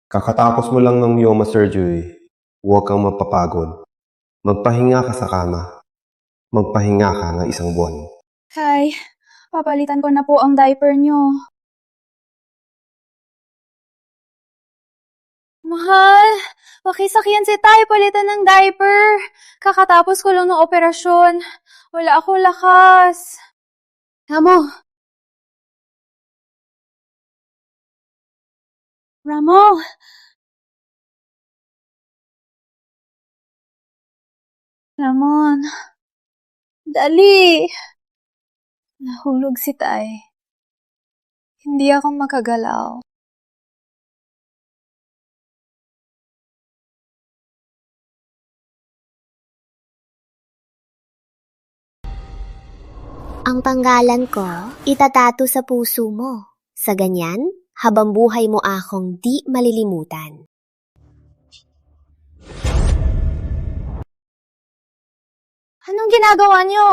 Kakatapos mo lang ng Yoma surgery, huwag kang mapapagod. Magpahinga ka sa kama. Magpahinga ka ng 1 buwan. Tay, papalitan ko na po ang diaper nyo. Mahal, pakisakyan si Tay, palitan ng diaper. Kakatapos ko lang ng operasyon. Wala akong lakas. Ramo. Ramon. Dali. Nahulog si Tay. Hindi ako makagalaw. Ang panggalan ko, itatato sa puso mo. Sa ganyan, habang buhay mo akong di malilimutan. Anong ginagawa nyo?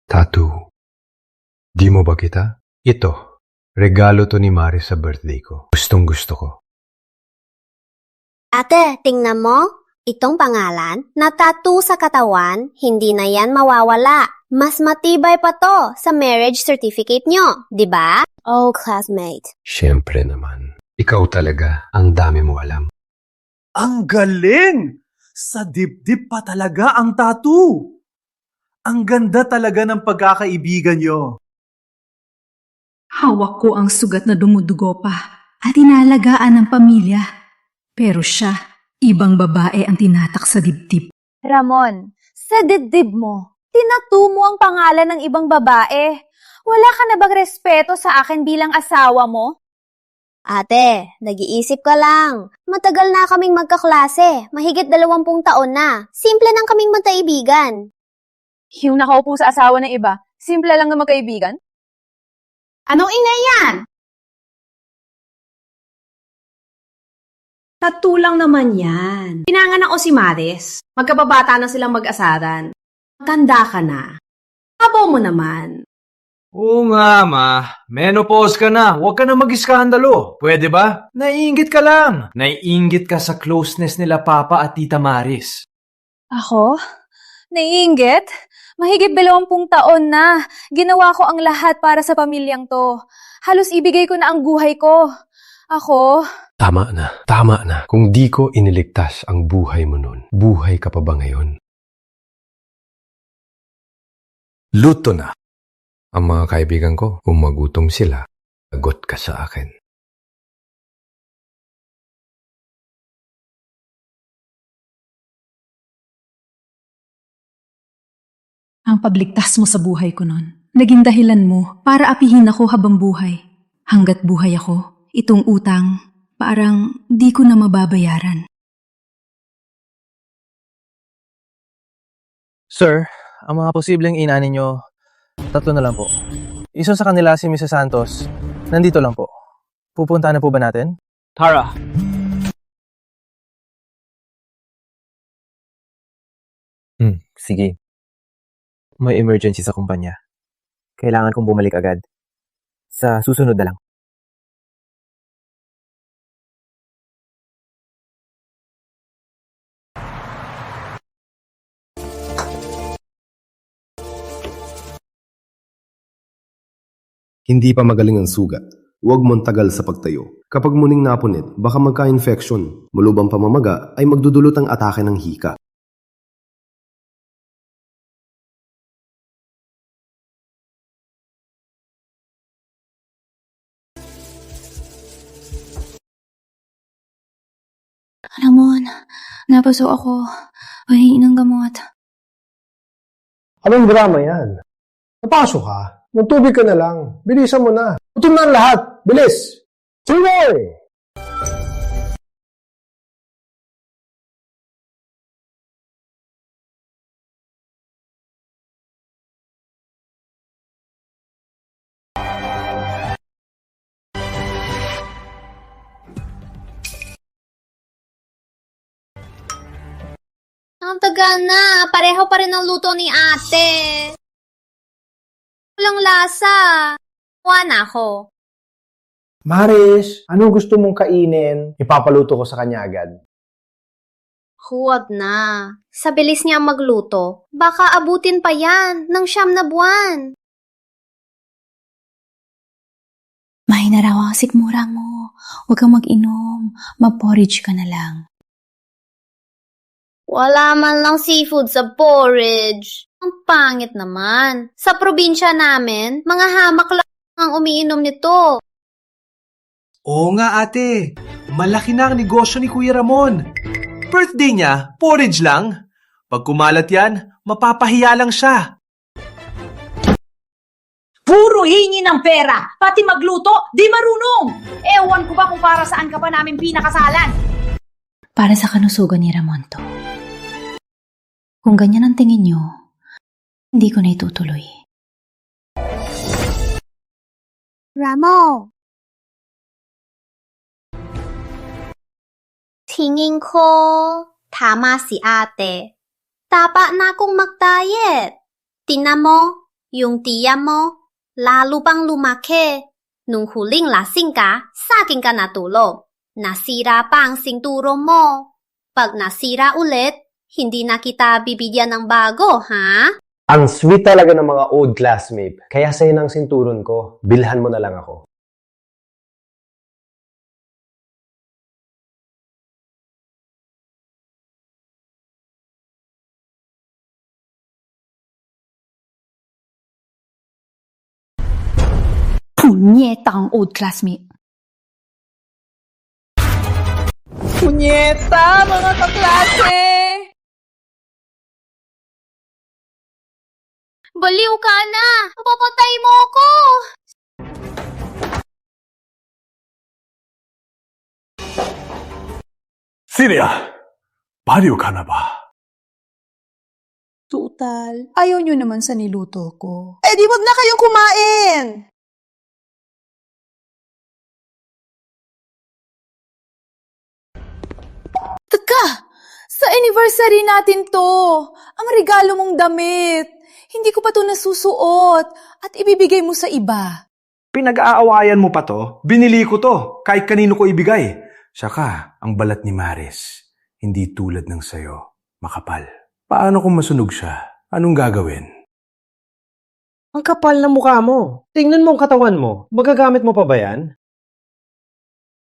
Tattoo. Di mo ba kita? Ito. Regalo to ni Mari sa birthday ko. Gustong gusto ko. Ate, tingnan mo. Itong pangalan, na-tattoo sa katawan, hindi na yan mawawala. Mas matibay pa to sa marriage certificate nyo, di ba? Oh, classmate. Siyempre naman. Ikaw talaga, ang dami mo alam. Ang galing! Sa dibdib pa talaga ang tattoo. Ang ganda talaga ng pagkakaibigan nyo. Hawak ko ang sugat na dumudugo pa at inalagaan ng pamilya. Pero siya, ibang babae ang tinatak sa dibdib. Ramon, sa dibdib mo, tinatu mo ang pangalan ng ibang babae. Wala ka na bang respeto sa akin bilang asawa mo? Ate, nag-iisip ka lang. Matagal na kaming magkaklase. Mahigit 20 taon na. Simple nang kaming magkaibigan. Yung nakaupo sa asawa ng iba, simple lang na magkaibigan? Anong ingay yan? Tattoo lang naman yan. Pinanganak ko si Maris. Magkababata na silang mag-asaran. Maganda ka na. Abo mo naman. Oo nga, ma. Menopause ka na. Huwag ka na mag-iskandalo. Pwede ba? Naiinggit ka lang. Naiinggit ka sa closeness nila Papa at Tita Maris. Ako? Naiinggit? Mahigit 20 taon na. Ginawa ko ang lahat para sa pamilyang to. Halos ibigay ko na ang buhay ko. Ako? Tama na. Kung di ko iniligtas ang buhay mo nun, buhay ka pa ba ngayon? Luto na. Ang mga kaibigan ko, kung magutom sila, agot ka sa akin. Ang pagligtas mo sa buhay ko nun, naging dahilan mo para apihin ako habang buhay. Hanggat buhay ako, itong utang, parang di ko na mababayaran. Sir, ang mga posibleng ina ninyo, 3 na lang po. Isa sa kanila si Mrs. Santos. Nandito lang po. Pupunta na po ba natin? Tara. Sige. May emergency sa kumpanya. Kailangan kong bumalik agad. Sa susunod na lang. Hindi pa magaling ang sugat. Huwag mong tagal sa pagtayo. Kapag muling napunit, baka magka-infection. Mulubang pamamaga ay magdudulot ang atake ng hika. Ramon, napaso ako. Pahingi ng gamot. Anong drama yan? Napasok ka? Magtubig ka na lang. Bilisan mo na. Gutom na ang lahat. Bilis! Sige! Ang tagal na. Pareho pa rin ang luto ni ate. Walang lasa. Kuha na ako. Maris, anong gusto mong kainin? Ipapaluto ko sa kanya agad. Huwag na. Sa bilis niya magluto, baka abutin pa yan ng 9 na buwan. Mahina raw ang sikmura mo. Huwag kang mag-inom. Mag-porridge ka na lang. Wala man lang seafood sa porridge. Ang pangit naman. Sa probinsya namin, mga hamak lang ang umiinom nito. Oo nga ate, malaki na ang negosyo ni Kuya Ramon. Birthday niya, porridge lang. Pag kumalat yan, mapapahiya lang siya. Puro hingi ng pera, pati magluto, di marunong. Ewan ko ba kung para saan ka pa namin pinakasalan. Para sa kanusugan ni Ramon to. Kung ganyan ang tingin nyo, hindi ko na itutuloy. Ramo. Tingin ko, tama si ate. Tapa na akong mag-diet. Tingnan mo, yung tiya mo, lalo pang lumaki. Nung huling lasing ka, sa akin ka natulog. Nasira pa ang sinturo mo. Pag nasira ulit, hindi na kita bibigyan ng bago, ha? Ang sweet talaga ng mga old classmate. Kaya sa'yo ng sinturon ko, bilhan mo na lang ako. Punyeta ang old classmate. Punyeta, mga kaklase! Baliw ka na! Papatay mo ako! Siria! Baliw ka na ba? Tutal, ayaw nyo naman sa niluto ko. Eh di wag na kayong kumain! Teka! Sa anniversary natin to! Ang regalo mong damit! Hindi ko pa to nasusuot at ibibigay mo sa iba. Pinag-aawayan mo pa to? Binili ko to, kahit kanino ko ibigay. Saka, ang balat ni Maris, hindi tulad ng sayo, makapal. Paano kung masunog siya? Anong gagawin? Ang kapal na mukha mo. Tingnan mo ang katawan mo. Magagamit mo pa ba yan?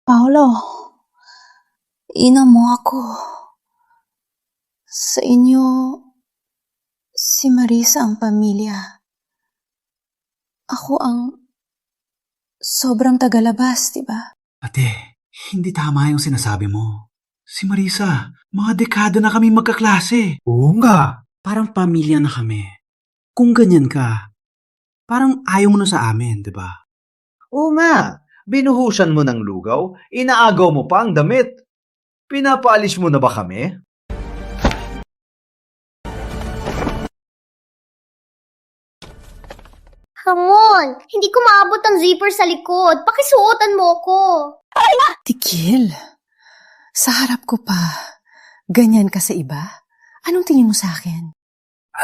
Paolo, ina mo ako. Sa inyo, si Marisa ang pamilya. Ako ang sobrang tagalabas, di ba? Ate, hindi tama yung sinasabi mo. Si Marisa, mga dekada na kami magkaklase. Oo nga. Parang pamilya na kami. Kung ganyan ka, parang ayaw mo na sa amin, di ba? Oo nga. Binuhusan mo ng lugaw, inaagaw mo pa ang damit. Pinapaalis mo na ba kami? Ramon, hindi ko maabot ang zipper sa likod. Pakisuotan mo ko. Tigil. Sa harap ko pa, ganyan ka sa iba? Anong tingin mo sa akin?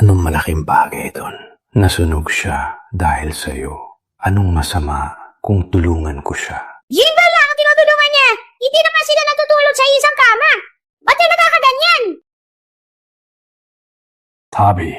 Anong malaking bagay doon? Nasunog siya dahil sa'yo. Anong masama kung tulungan ko siya? Yun ba lang ang tinutulungan niya? Hindi naman sila natutulog sa isang kama. Ba't niya nakakaganyan? Tabi.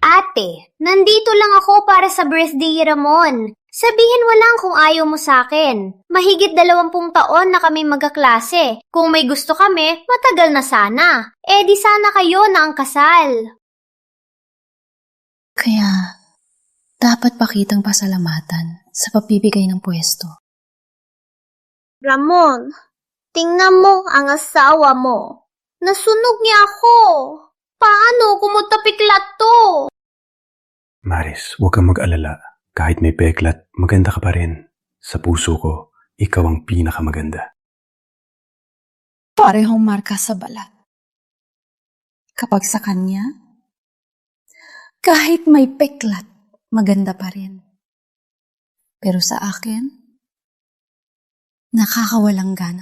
Ate, nandito lang ako para sa birthday Ramon. Sabihin mo lang kung ayaw mo sa akin. Mahigit 20 taon na kami magkaklase. Kung may gusto kami, matagal na sana. Eh di sana kayo na ang kasal. Kaya, dapat pakitang pasalamatan sa pagpibigay ng pwesto. Ramon, tingnan mo ang asawa mo. Nasunog niya ako. Paano kung magtapiklat to? Maris, huwag kang mag-alala. Kahit may peklat, maganda ka pa rin. Sa puso ko, ikaw ang pinakamaganda. Parehong marka sa balat. Kapag sa kanya, kahit may peklat, maganda pa rin. Pero sa akin, nakakawalang gana.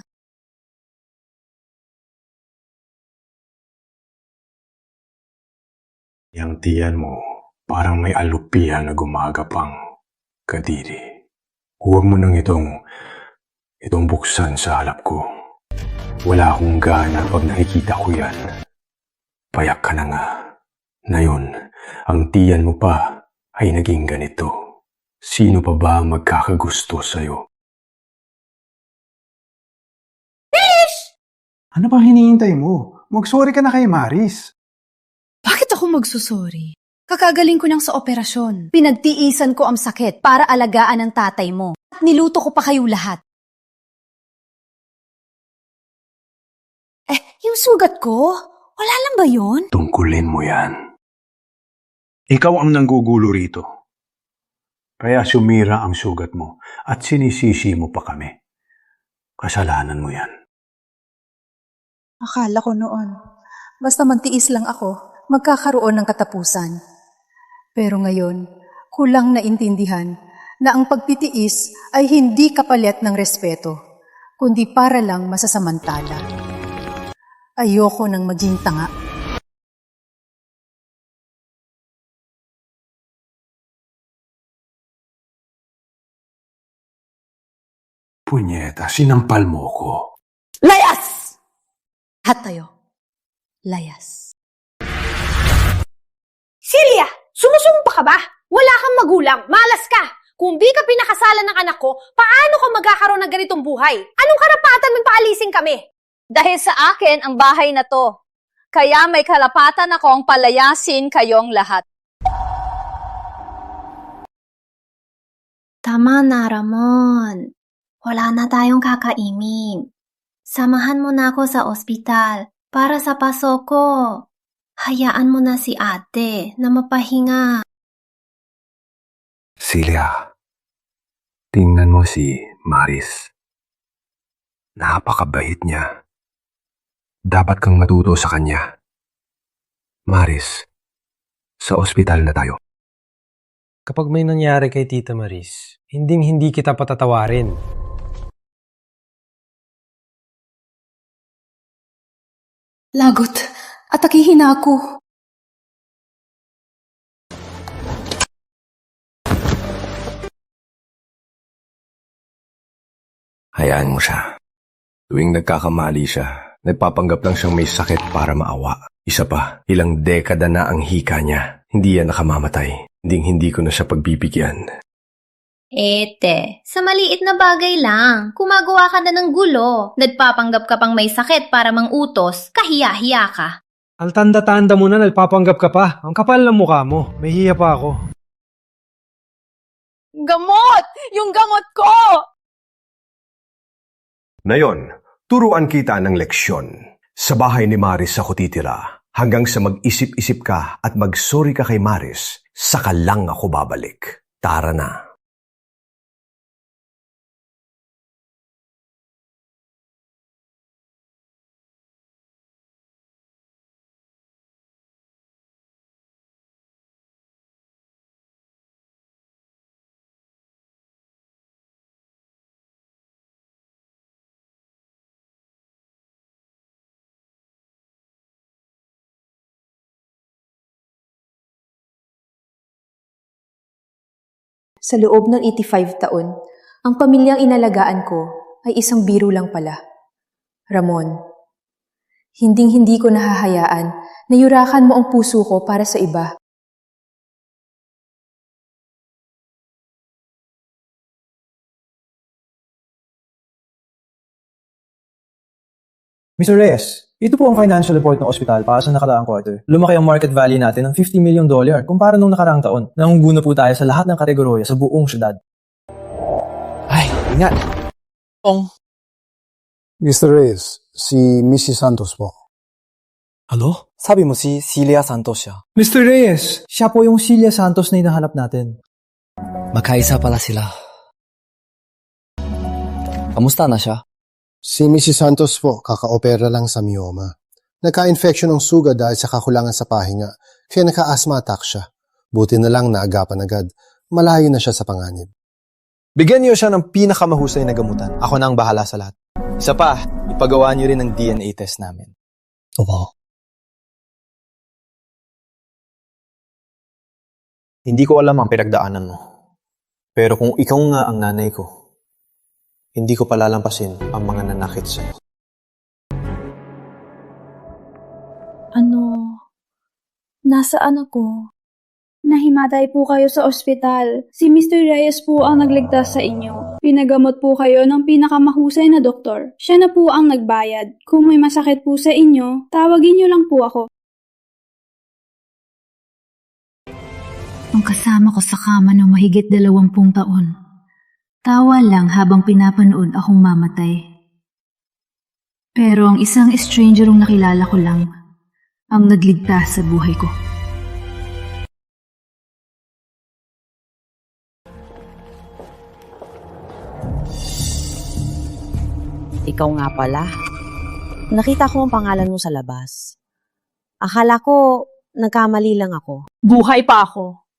Yang tiyan mo, parang may alupihan na gumagapang kadiri. Huwag mo nang itong buksan sa halap ko. Wala akong gana pag nakikita ko yan. Payak ka na nga. Ngayon, ang tiyan mo pa ay naging ganito. Sino pa ba ang magkakagusto sa'yo? Ano bang hinihintay mo? Mag-sorry ka na kay Maris. Bakit ako magsusorry? Kakagaling ko lang sa operasyon. Pinagtiisan ko ang sakit para alagaan ang tatay mo. At niluto ko pa kayo lahat. Yung sugat ko? Wala lang ba yun? Tungkulin mo yan. Ikaw ang nanggugulo rito. Kaya sumira ang sugat mo at sinisisi mo pa kami. Kasalanan mo yan. Akala ko noon, basta magtiis lang ako, magkakaroon ng katapusan. Pero ngayon, kulang naintindihan na ang pagtitiis ay hindi kapalit ng respeto, kundi para lang masasamantala. Ayoko nang maging tanga. Punyeta, sinampal mo ko. Layas! Lahat tayo. Layas. Celia, sumusumpa ka ba? Wala kang magulang, malas ka. Kung di ka pinakasalan ng anak ko, paano ka magkakaroon ng ganitong buhay? Anong karapatan mong paalisin kami? Dahil sa akin ang bahay na to. Kaya may karapatan akong palayasin kayong lahat. Tama na, Ramon. Wala na tayong kakainin. Samahan mo na ako sa ospital para sa paso ko. Hayaan mo na si ate na mapahinga. Celia, tingnan mo si Maris. Napakabait niya. Dapat kang matuto sa kanya. Maris, sa ospital na tayo. Kapag may nangyari kay Tita Maris, hindi kita patatawarin. Lagot, atakihin na ako. Hayaan mo siya. Tuwing nagkakamali siya, nagpapanggap lang siyang may sakit para maawa. Isa pa, ilang dekada na ang hika niya. Hindi yan nakamamatay. Hindi ko na siya pagbibigyan. Ete, sa maliit na bagay lang, kumagawa ka na ng gulo. Nagpapanggap ka pang may sakit para mangutos, kahiya-hiya ka. Ang tanda-tanda mo na, nagpapanggap ka pa. Ang kapal ng mukha mo. May hiya pa ako. Gamot! Yung gamot ko! Ngayon, turuan kita ng leksyon. Sa bahay ni Maris ako titira. Hanggang sa mag-isip-isip ka at mag-sorry ka kay Maris, saka lang ako babalik. Tara na. Sa loob ng 85 taon, ang pamilyang inalagaan ko ay isang biro lang pala. Ramon, hinding-hindi ko nahahayaan na yurakan mo ang puso ko para sa iba. Mr. Reyes, ito po ang financial report ng ospital para sa nakaraang quarter. Lumaki ang market value natin ng $50 million kumpara nung nakaraang taon. Nangunguna po tayo sa lahat ng kategorya sa buong syudad. Ay, ingat! Mr. Reyes, si Mrs. Santos po. Ano? Sabi mo si Celia Santos siya. Mr. Reyes! Siya po yung Celia Santos na hinahanap natin. Magkaisa pala sila. Kamusta na siya? Si Mrs. Santos po, kaka-opera lang sa myoma. Nagka-infection ng suga dahil sa kakulangan sa pahinga, kaya naka-asthma attack siya. Buti na lang naagapan agad. Malayo na siya sa panganib. Bigyan niyo siya ng pinakamahusay na gamutan. Ako na ang bahala sa lahat. Isa pa, ipagawa niyo rin ng DNA test namin. Oo. Hindi ko alam ang pinagdaanan mo. Pero kung ikaw nga ang nanay ko, hindi ko palalampasin ang mga nanakit sa'yo. Nasaan ako? Nahimatay po kayo sa ospital. Si Mr. Reyes po ang nagligtas sa inyo. Pinagamot po kayo ng pinakamahusay na doktor. Siya na po ang nagbayad. Kung may masakit po sa inyo, tawagin niyo lang po ako. Ang kasama ko sa kama ng mahigit 20 taon. Tawa lang habang pinapanood akong mamatay. Pero ang isang strangerong nakilala ko lang ang nagligtas sa buhay ko. Ikaw nga pala. Nakita ko ang pangalan mo sa labas. Akala ko, nagkamali lang ako. Buhay pa ako.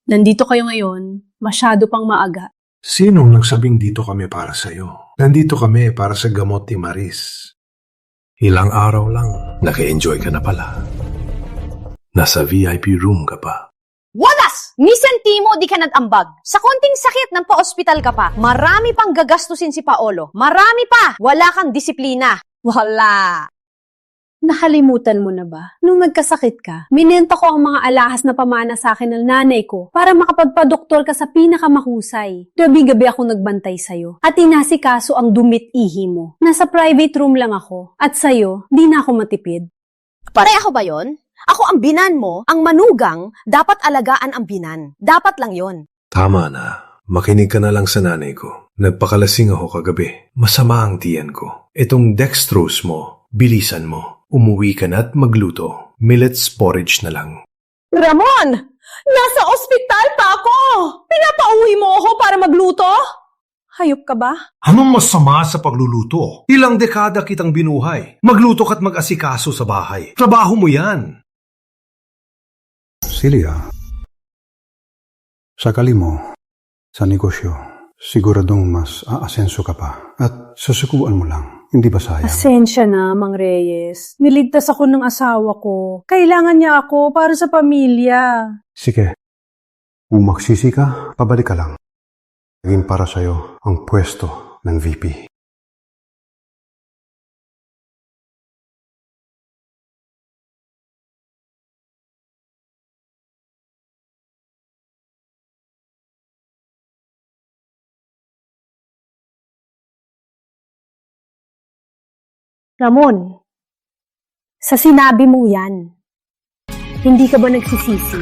Nandito kayo ngayon, masyado pang maaga. Sinong nagsabing dito kami para sa'yo? Nandito kami para sa gamot ni Maris. Ilang araw lang, naka-enjoy ka na pala. Nasa VIP room ka pa. Walas! Minsan Timo, di ka nag-ambag. Sa konting sakit ng pa-ospital ka pa. Marami pang gagastusin si Paolo. Marami pa! Wala kang disiplina. Wala! Nakalimutan mo na ba? Nung nagkasakit ka, minenta ko ang mga alahas na pamana sa akin ng nanay ko para makapagpa-doktor ka sa pinakamahusay. Gabi-gabi ako nagbantay sa'yo at inasikaso ang dumit-ihi mo. Nasa private room lang ako at sa'yo, di na ako matipid. Pareho ba yon? Ako ang binan mo, ang manugang, dapat alagaan ang binan. Dapat lang yon. Tama na. Makinig ka na lang sa nanay ko. Nagpakalasing ako kagabi. Masama ang tiyan ko. Itong dextrose mo, bilisan mo. Umuwi ka na at magluto. Millets porridge na lang. Ramon! Nasa ospital pa ako! Pinapauwi mo ako para magluto? Hayop ka ba? Anong masama sa pagluluto? Ilang dekada kitang binuhay. Magluto ka't mag-asikaso sa bahay. Trabaho mo yan. Celia, sakali mo sa negosyo, siguradong mas aasenso ka pa at susukuan mo lang. Hindi ba sayang? Pasensya na, Mang Reyes. Niligtas ako ng asawa ko. Kailangan niya ako para sa pamilya. Sige, kung magsisi ka, pabalik ka lang. Naging para sa'yo ang pwesto ng VP. Ramon, sa sinabi mo yan, hindi ka ba nagsisisi?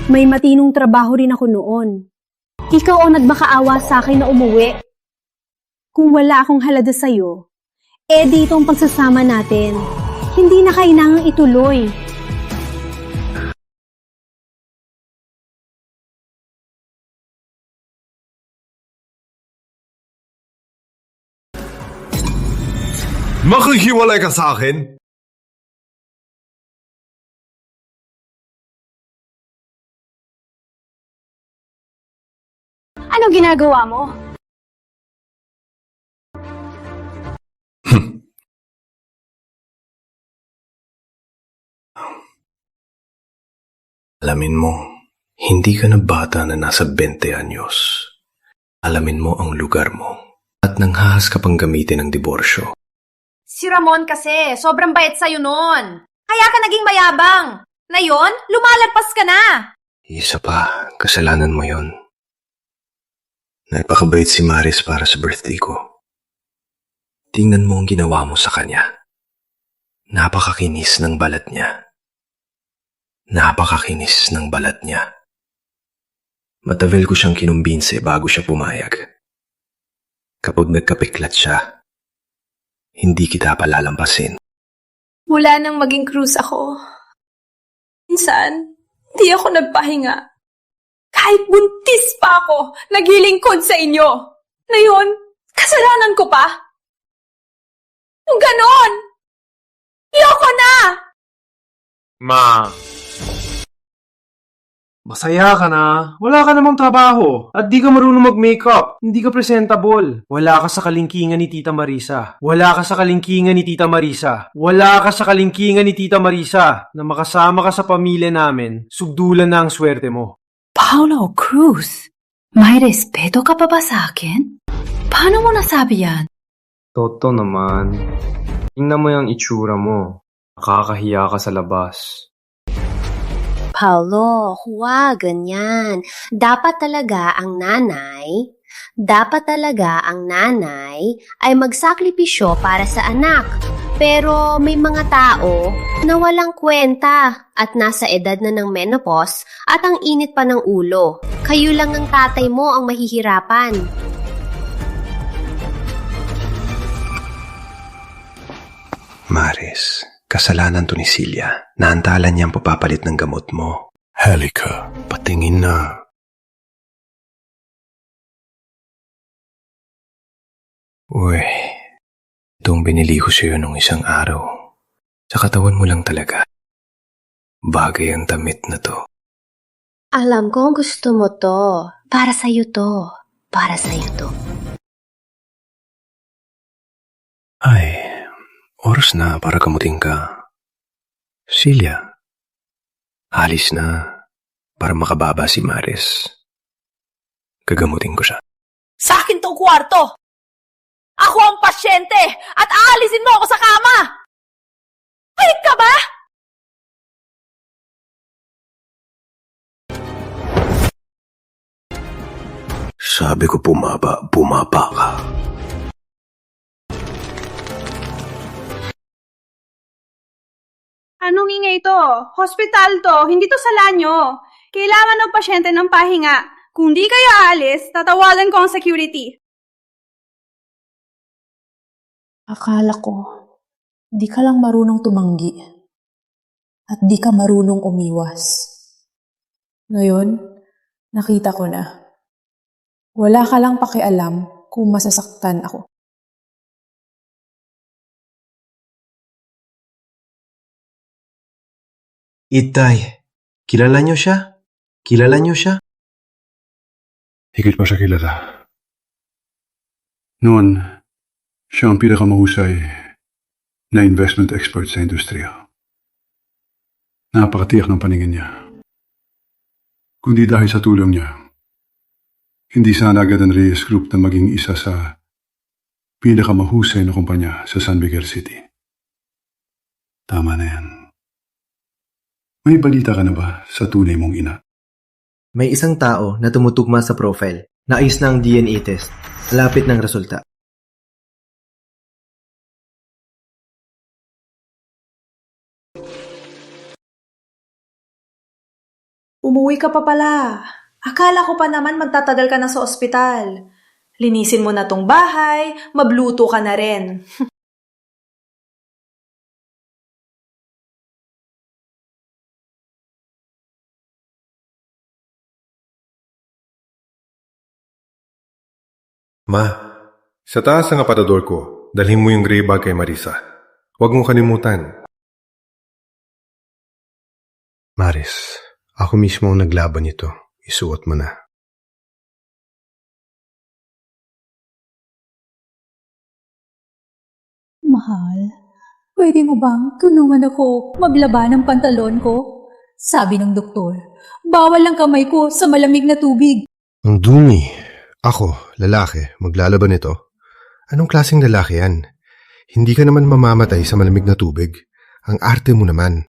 May matinong trabaho rin ako noon. Ikaw ang nagmakaawa sa akin na umuwi. Kung wala akong halada sa'yo, dito ang pagsasama natin. Hindi na kailangang ituloy. Makikiwalay ka sa akin? Ano ginagawa mo? Alamin mo, hindi ka na bata na nasa 20 anyos. Alamin mo ang lugar mo at nanghahas ka pang gamitin ng diborsyo. Si Ramon kasi, sobrang bait sa'yo noon. Kaya ka naging mayabang. Ngayon, lumalagpas ka na. Isa pa, kasalanan mo yon. Nagpakabait si Maris para sa birthday ko. Tingnan mo ang ginawa mo sa kanya. Napakakinis ng balat niya. Napakakinis ng balat niya. Matagal ko siyang kinumbinse bago siya pumayag. Kapag nagkapiklat siya, hindi kita palalampasin. Mula nang maging cruise ako, minsan, di ako nagpahinga. Kahit buntis pa ako, naglilingkod sa inyo. Ngayon, kasalanan ko pa? Nung ganon! Iyoko na! Ma, Masaya ka na. Wala ka namang trabaho. At di ka marunong mag-makeup. Hindi ka presentable. Wala ka sa kalingkingan ni Tita Marisa. Wala ka sa kalingkingan ni Tita Marisa. Wala ka sa kalingkingan ni Tita Marisa na makasama ka sa pamilya namin. Sugdulan na ang swerte mo. Paolo Cruz, may respeto ka pa ba sa akin? Paano mo nasabi yan? Toto naman. Tingnan mo yung itsura mo. Nakakahiya ka sa labas. Paolo, huwag ganyan. Dapat talaga ang nanay ay magsakripisyo para sa anak. Pero may mga tao na walang kwenta at nasa edad na ng menopause at ang init pa ng ulo. Kayo lang ang tatay mo ang mahihirapan. Maris, kasalanan to ni Celia. Naantalan niyang papapalit ng gamot mo. Halika, patingin na. Uy, itong binili ko sa'yo nung isang araw. Sa katawan mo lang talaga. Bagay ang damit na to. Alam ko gusto mo to. Para sa'yo to. Para sa'yo to. Ay, oras na para gamutin ka. Celia, alis na para makababa si Maris. Gagamutin ko siya. Sa akin tong kwarto! Ako ang pasyente at aalisin mo ako sa kama! Balik ka ba? Sabi ko bumaba ka. Anong ingay ito? Hospital to, hindi to salanyo. Kailangan ng pasyente ng pahinga. Kung di kayo aalis, tatawagan ko ang security. Akala ko, di ka lang marunong tumanggi at di ka marunong umiwas. Ngayon, nakita ko na. Wala ka lang pakialam kung masasaktan ako. Itay, kilala niyo siya? Kilala niyo siya? Higit pa siya kilala. Noon, siya ang pinakamahusay na investment expert sa industriya. Napakatiyak ng paningin niya. Kundi dahil sa tulong niya, hindi sana agad ang Reyes Group na maging isa sa pinakamahusay na kumpanya sa San Miguel City. Tama na yan. May balita ka na ba sa tunay mong ina? May isang tao na tumutugma sa profile. Naayos na ang DNA test. Lapit ng resulta. Umuwi ka pa pala. Akala ko pa naman magtatagal ka na sa ospital. Linisin mo na tong bahay, mabluto ka na rin. Ma, sa taas ang aparador ko, dalhin mo yung gray bag kay Marisa. Huwag mong kalimutan. Maris, ako mismo ang naglaban nito. Isuot mo na. Mahal, pwede mo bang tulungan ako maglaba ng pantalon ko? Sabi ng doktor, bawal ang kamay ko sa malamig na tubig. Ang dumi. Ako, lalaki, maglalaban nito. Anong klaseng lalaki yan? Hindi ka naman mamamatay sa malamig na tubig. Ang arte mo naman.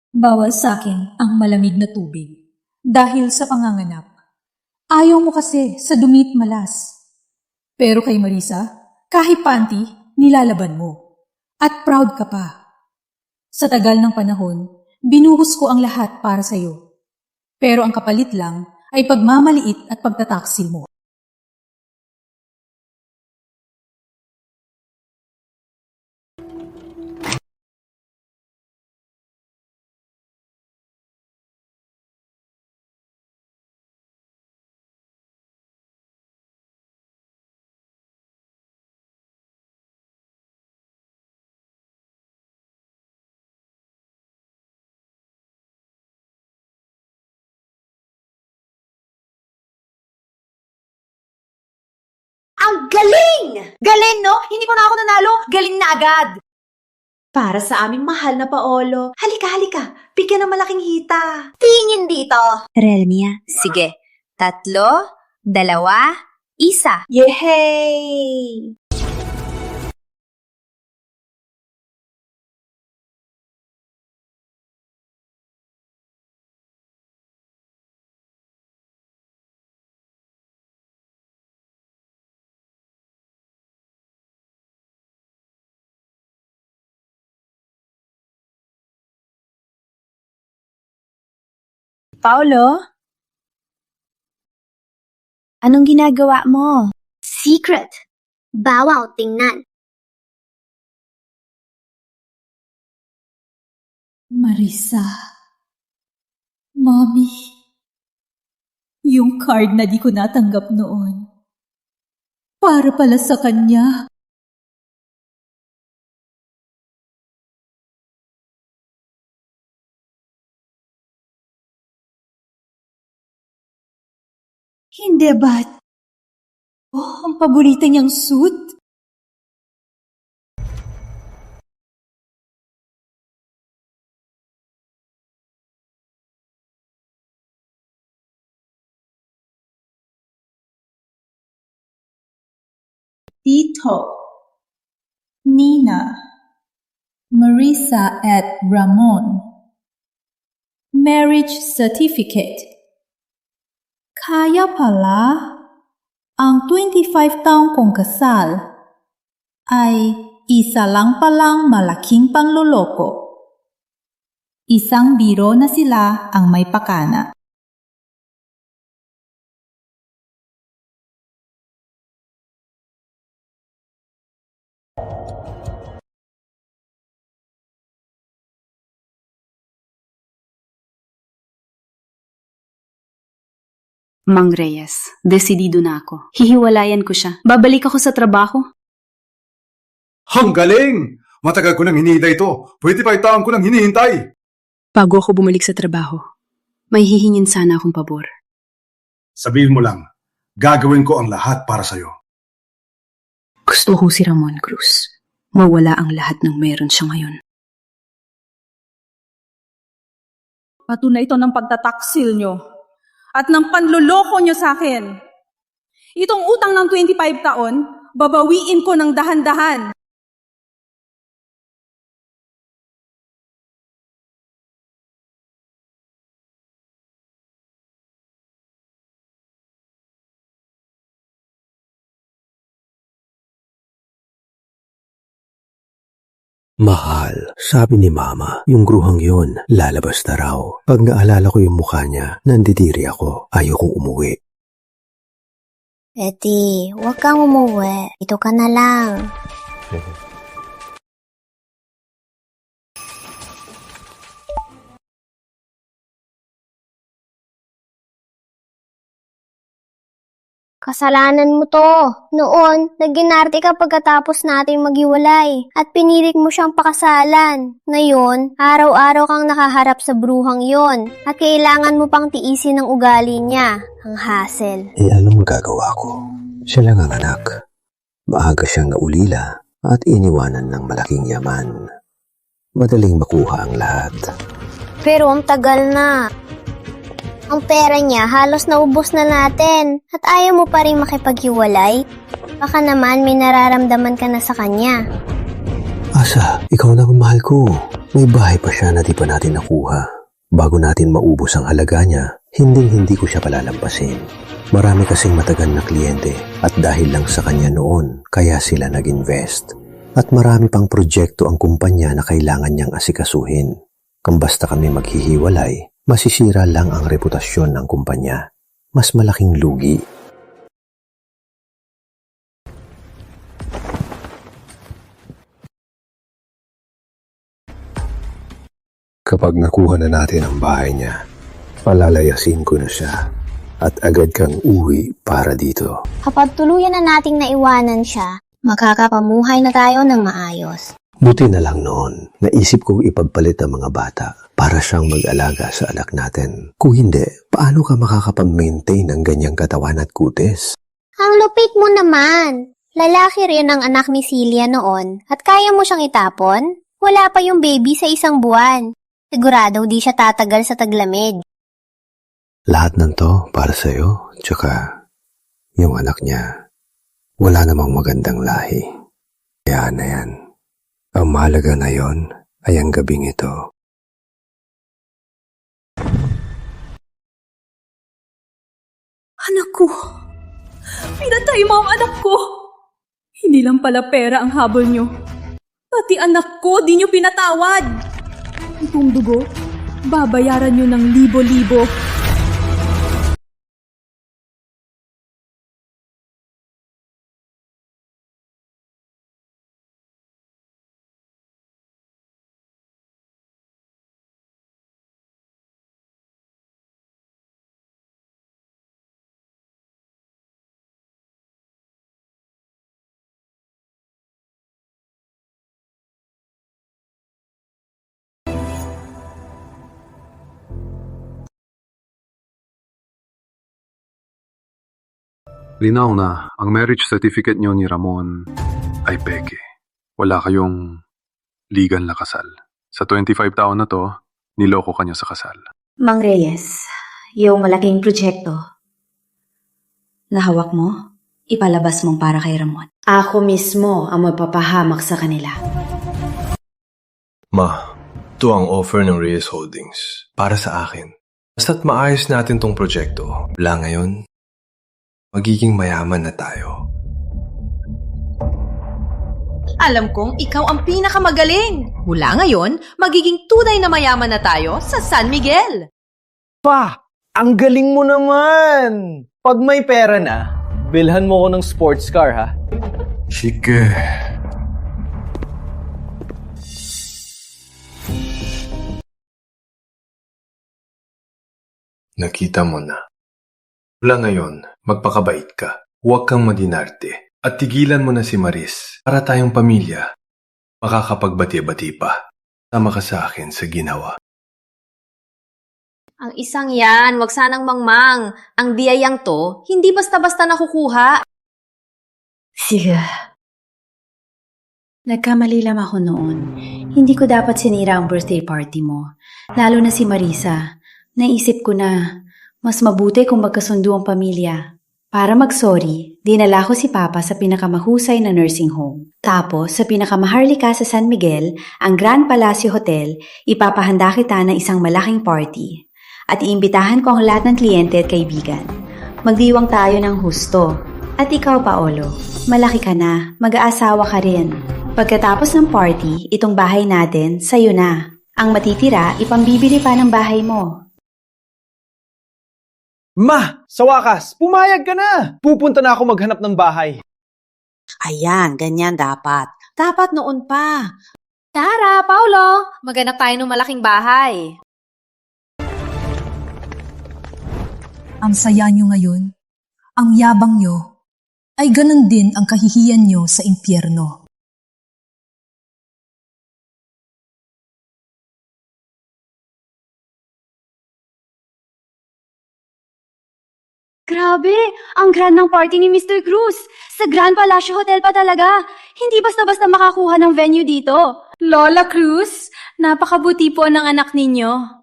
Bawal sa akin ang malamig na tubig dahil sa panganganak. Ayaw mo kasi sa dumit malas. Pero kay Marisa, kahit panty, nilalaban mo. At proud ka pa. Sa tagal ng panahon, binuhos ko ang lahat para sa'yo. Pero ang kapalit lang ay pagmamaliit at pagtataksil mo. Ang galing! Galing, no? Hindi pa na ako nanalo. Galing na agad. Para sa aming mahal na Paolo. Halika. Bigyan ng malaking hita. Tingin dito. Relmia, sige. 3, 2, 1. Yehey! Paolo? Anong ginagawa mo? Secret. Bawal tingnan. Marisa. Mommy. Yung card na di ko natanggap noon. Para pala sa kanya. Hindi ba't? Oh, ang paborito niyang suit? Tito, Nina, Marisa at Ramon. Marriage certificate. Kaya pala, ang 25 taong kong kasal ay isa lang palang malaking panloloko. Isang biro na sila ang may pakana. Mang Reyes, desidido na ako. Hihiwalayan ko siya. Babalik ako sa trabaho. Ang galing! Matagal ko nang hinihintay ito. 25 taon ko nang hinihintay. Bago ako bumalik sa trabaho, may hihingin sana akong pabor. Sabihin mo lang, gagawin ko ang lahat para sa'yo. Gusto ko si Ramon Cruz. Mawala ang lahat ng meron siya ngayon. Patunay ito ng pagtataksil nyo at ng panluloko nyo sa akin. Itong utang ng 25 taon, babawiin ko ng dahan-dahan. Mahal, sabi ni Mama, yung gruhang yon lalabas na raw. Pag naalala ko yung mukha niya, nandidiri ako. Ayokong umuwi. Eddie, huwag kang umuwi. Ito ka na lang. Kasalanan mo to. Noon, nagginarte ka pagkatapos natin maghiwalay at pinilit mo siyang pakasalan. Ngayon, araw-araw kang nakaharap sa bruhang yon at kailangan mo pang tiisin ang ugali niya, ang hassle. Anong magagawa ko? Siya lang ang anak. Maaga siyang naulila at iniwanan ng malaking yaman. Madaling makuha ang lahat. Pero ang tagal na. Ang pera niya halos naubos na natin at ayaw mo pa rin makipaghiwalay? Baka naman may nararamdaman ka na sa kanya. Asa, ikaw na ang mahal ko. May bahay pa siya na di pa natin nakuha. Bago natin maubos ang halaga niya, hindi ko siya palalampasin. Marami kasing matagal na kliyente at dahil lang sa kanya noon, kaya sila nag-invest. At marami pang proyekto ang kumpanya na kailangan niyang asikasuhin. Kung basta kami maghihiwalay, masisira lang ang reputasyon ng kumpanya. Mas malaking lugi. Kapag nakuha na natin ang bahay niya, palalayasin ko na siya at agad kang uwi para dito. Kapag tuluyan na nating naiwanan siya, makakapamuhay na tayo ng maayos. Buti na lang noon, naisip kong ipagpalit ang mga bata para siyang mag-alaga sa anak natin. Kung hindi, paano ka makakapag-maintain ng ganyang katawan at kutis? Ang lupit mo naman. Lalaki rin ang anak ni Celia noon at kaya mo siyang itapon? Wala pa yung baby sa 1 buwan. Sigurado di siya tatagal sa taglamig. Lahat ng to para sa'yo, tsaka yung anak niya. Wala namang magandang lahi. Kaya na yan. Ang mahalaga na yon ay ang gabing ito. Anak ko! Pinatay mo ang anak ko! Hindi lang pala pera ang habol nyo. Pati anak ko, di nyo pinatawad! Itong dugo, babayaran nyo ng libo-libo. Linaw na, ang marriage certificate niyo ni Ramon ay peke. Wala kayong legal na kasal. Sa 25 taon na to, niloko ka niya sa kasal. Mang Reyes, yung malaking proyekto na hawak mo, ipalabas mong para kay Ramon. Ako mismo ang magpapahamak sa kanila. Ma, ito ang offer ng Reyes Holdings para sa akin. Basta't maayos natin tong proyekto. Wala ngayon, magiging mayaman na tayo. Alam kong ikaw ang pinakamagaling. Mula ngayon, magiging tunay na mayaman na tayo sa San Miguel. Pa, ang galing mo naman! Pag may pera na, bilhan mo ko ng sports car, ha? Sige. Nakita mo na. Mula ngayon, magpakabait ka. Huwag kang madinarte. At tigilan mo na si Maris para tayong pamilya. Makakapagbati-bati pa. Sama ka sa akin sa ginawa. Ang isang yan, wag sanang mangmang. Ang biyayang to, hindi basta-basta nakukuha. Sige. Nagkamali lang ako noon. Hindi ko dapat sinira ang birthday party mo. Lalo na si Marisa. Naisip ko na mas mabuti kung magkasundo ang pamilya. Para mag-sorry, dinala ko si Papa sa pinakamahusay na nursing home. Tapos, sa pinakamaharlika sa San Miguel, ang Grand Palacio Hotel, ipapahanda kita ng isang malaking party. At iimbitahan ko ang lahat ng kliyente at kaibigan. Magdiwang tayo ng husto. At ikaw, Paolo, malaki ka na, mag-aasawa ka rin. Pagkatapos ng party, itong bahay natin, sa'yo na. Ang matitira, ipambibili pa ng bahay mo. Ma, sa wakas, pumayag ka na! Pupunta na ako maghanap ng bahay. Ayan, ganyan dapat. Dapat noon pa. Tara, Paulo! Maghanap tayo ng malaking bahay. Ang saya nyo ngayon, ang yabang nyo, ay ganun din ang kahihiyan nyo sa impyerno. Grabe! Ang grand ng party ni Mr. Cruz! Sa Grand Palacio Hotel pa talaga! Hindi basta-basta makakuha ng venue dito. Lola Cruz, napakabuti po ng anak ninyo.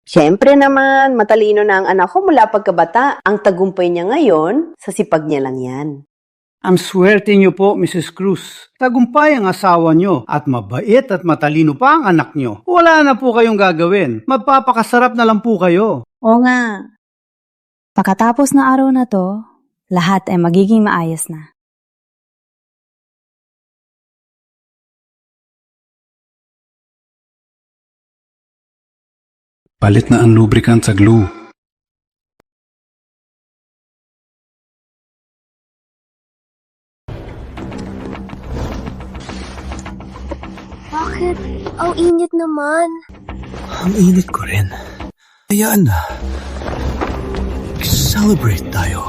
Siyempre naman, matalino na ang anak ko mula pagkabata. Ang tagumpay niya ngayon, sa sipag niya lang yan. Ang swerte niyo po, Mrs. Cruz. Tagumpay ang asawa niyo at mabait at matalino pa ang anak niyo. Wala na po kayong gagawin. Magpapakasarap na lang po kayo. Oo nga. Pagkatapos ng araw na to, lahat ay magiging maayos na. Palit na ang lubricant sa glue. Bakit? Ang init naman. Ang init ko rin. Hayaan na. Celebrate tayo.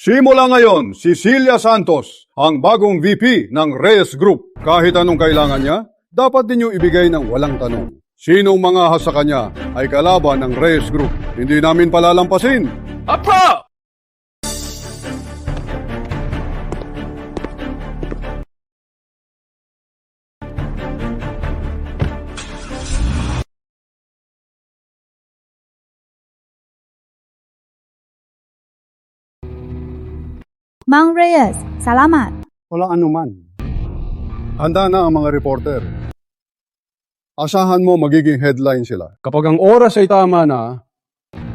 Simula ngayon, si Celia Santos, ang bagong VP ng Reyes Group. Kahit anong kailangan niya, dapat din niyo ibigay ng walang tanong. Sinong mga sa kanya ay kalaban ng Reyes Group. Hindi namin palalampasin. Apa! Mang Reyes, salamat. Walang anuman. Handa na ang mga reporter. Asahan mo magiging headline sila. Kapag ang oras ay tama na,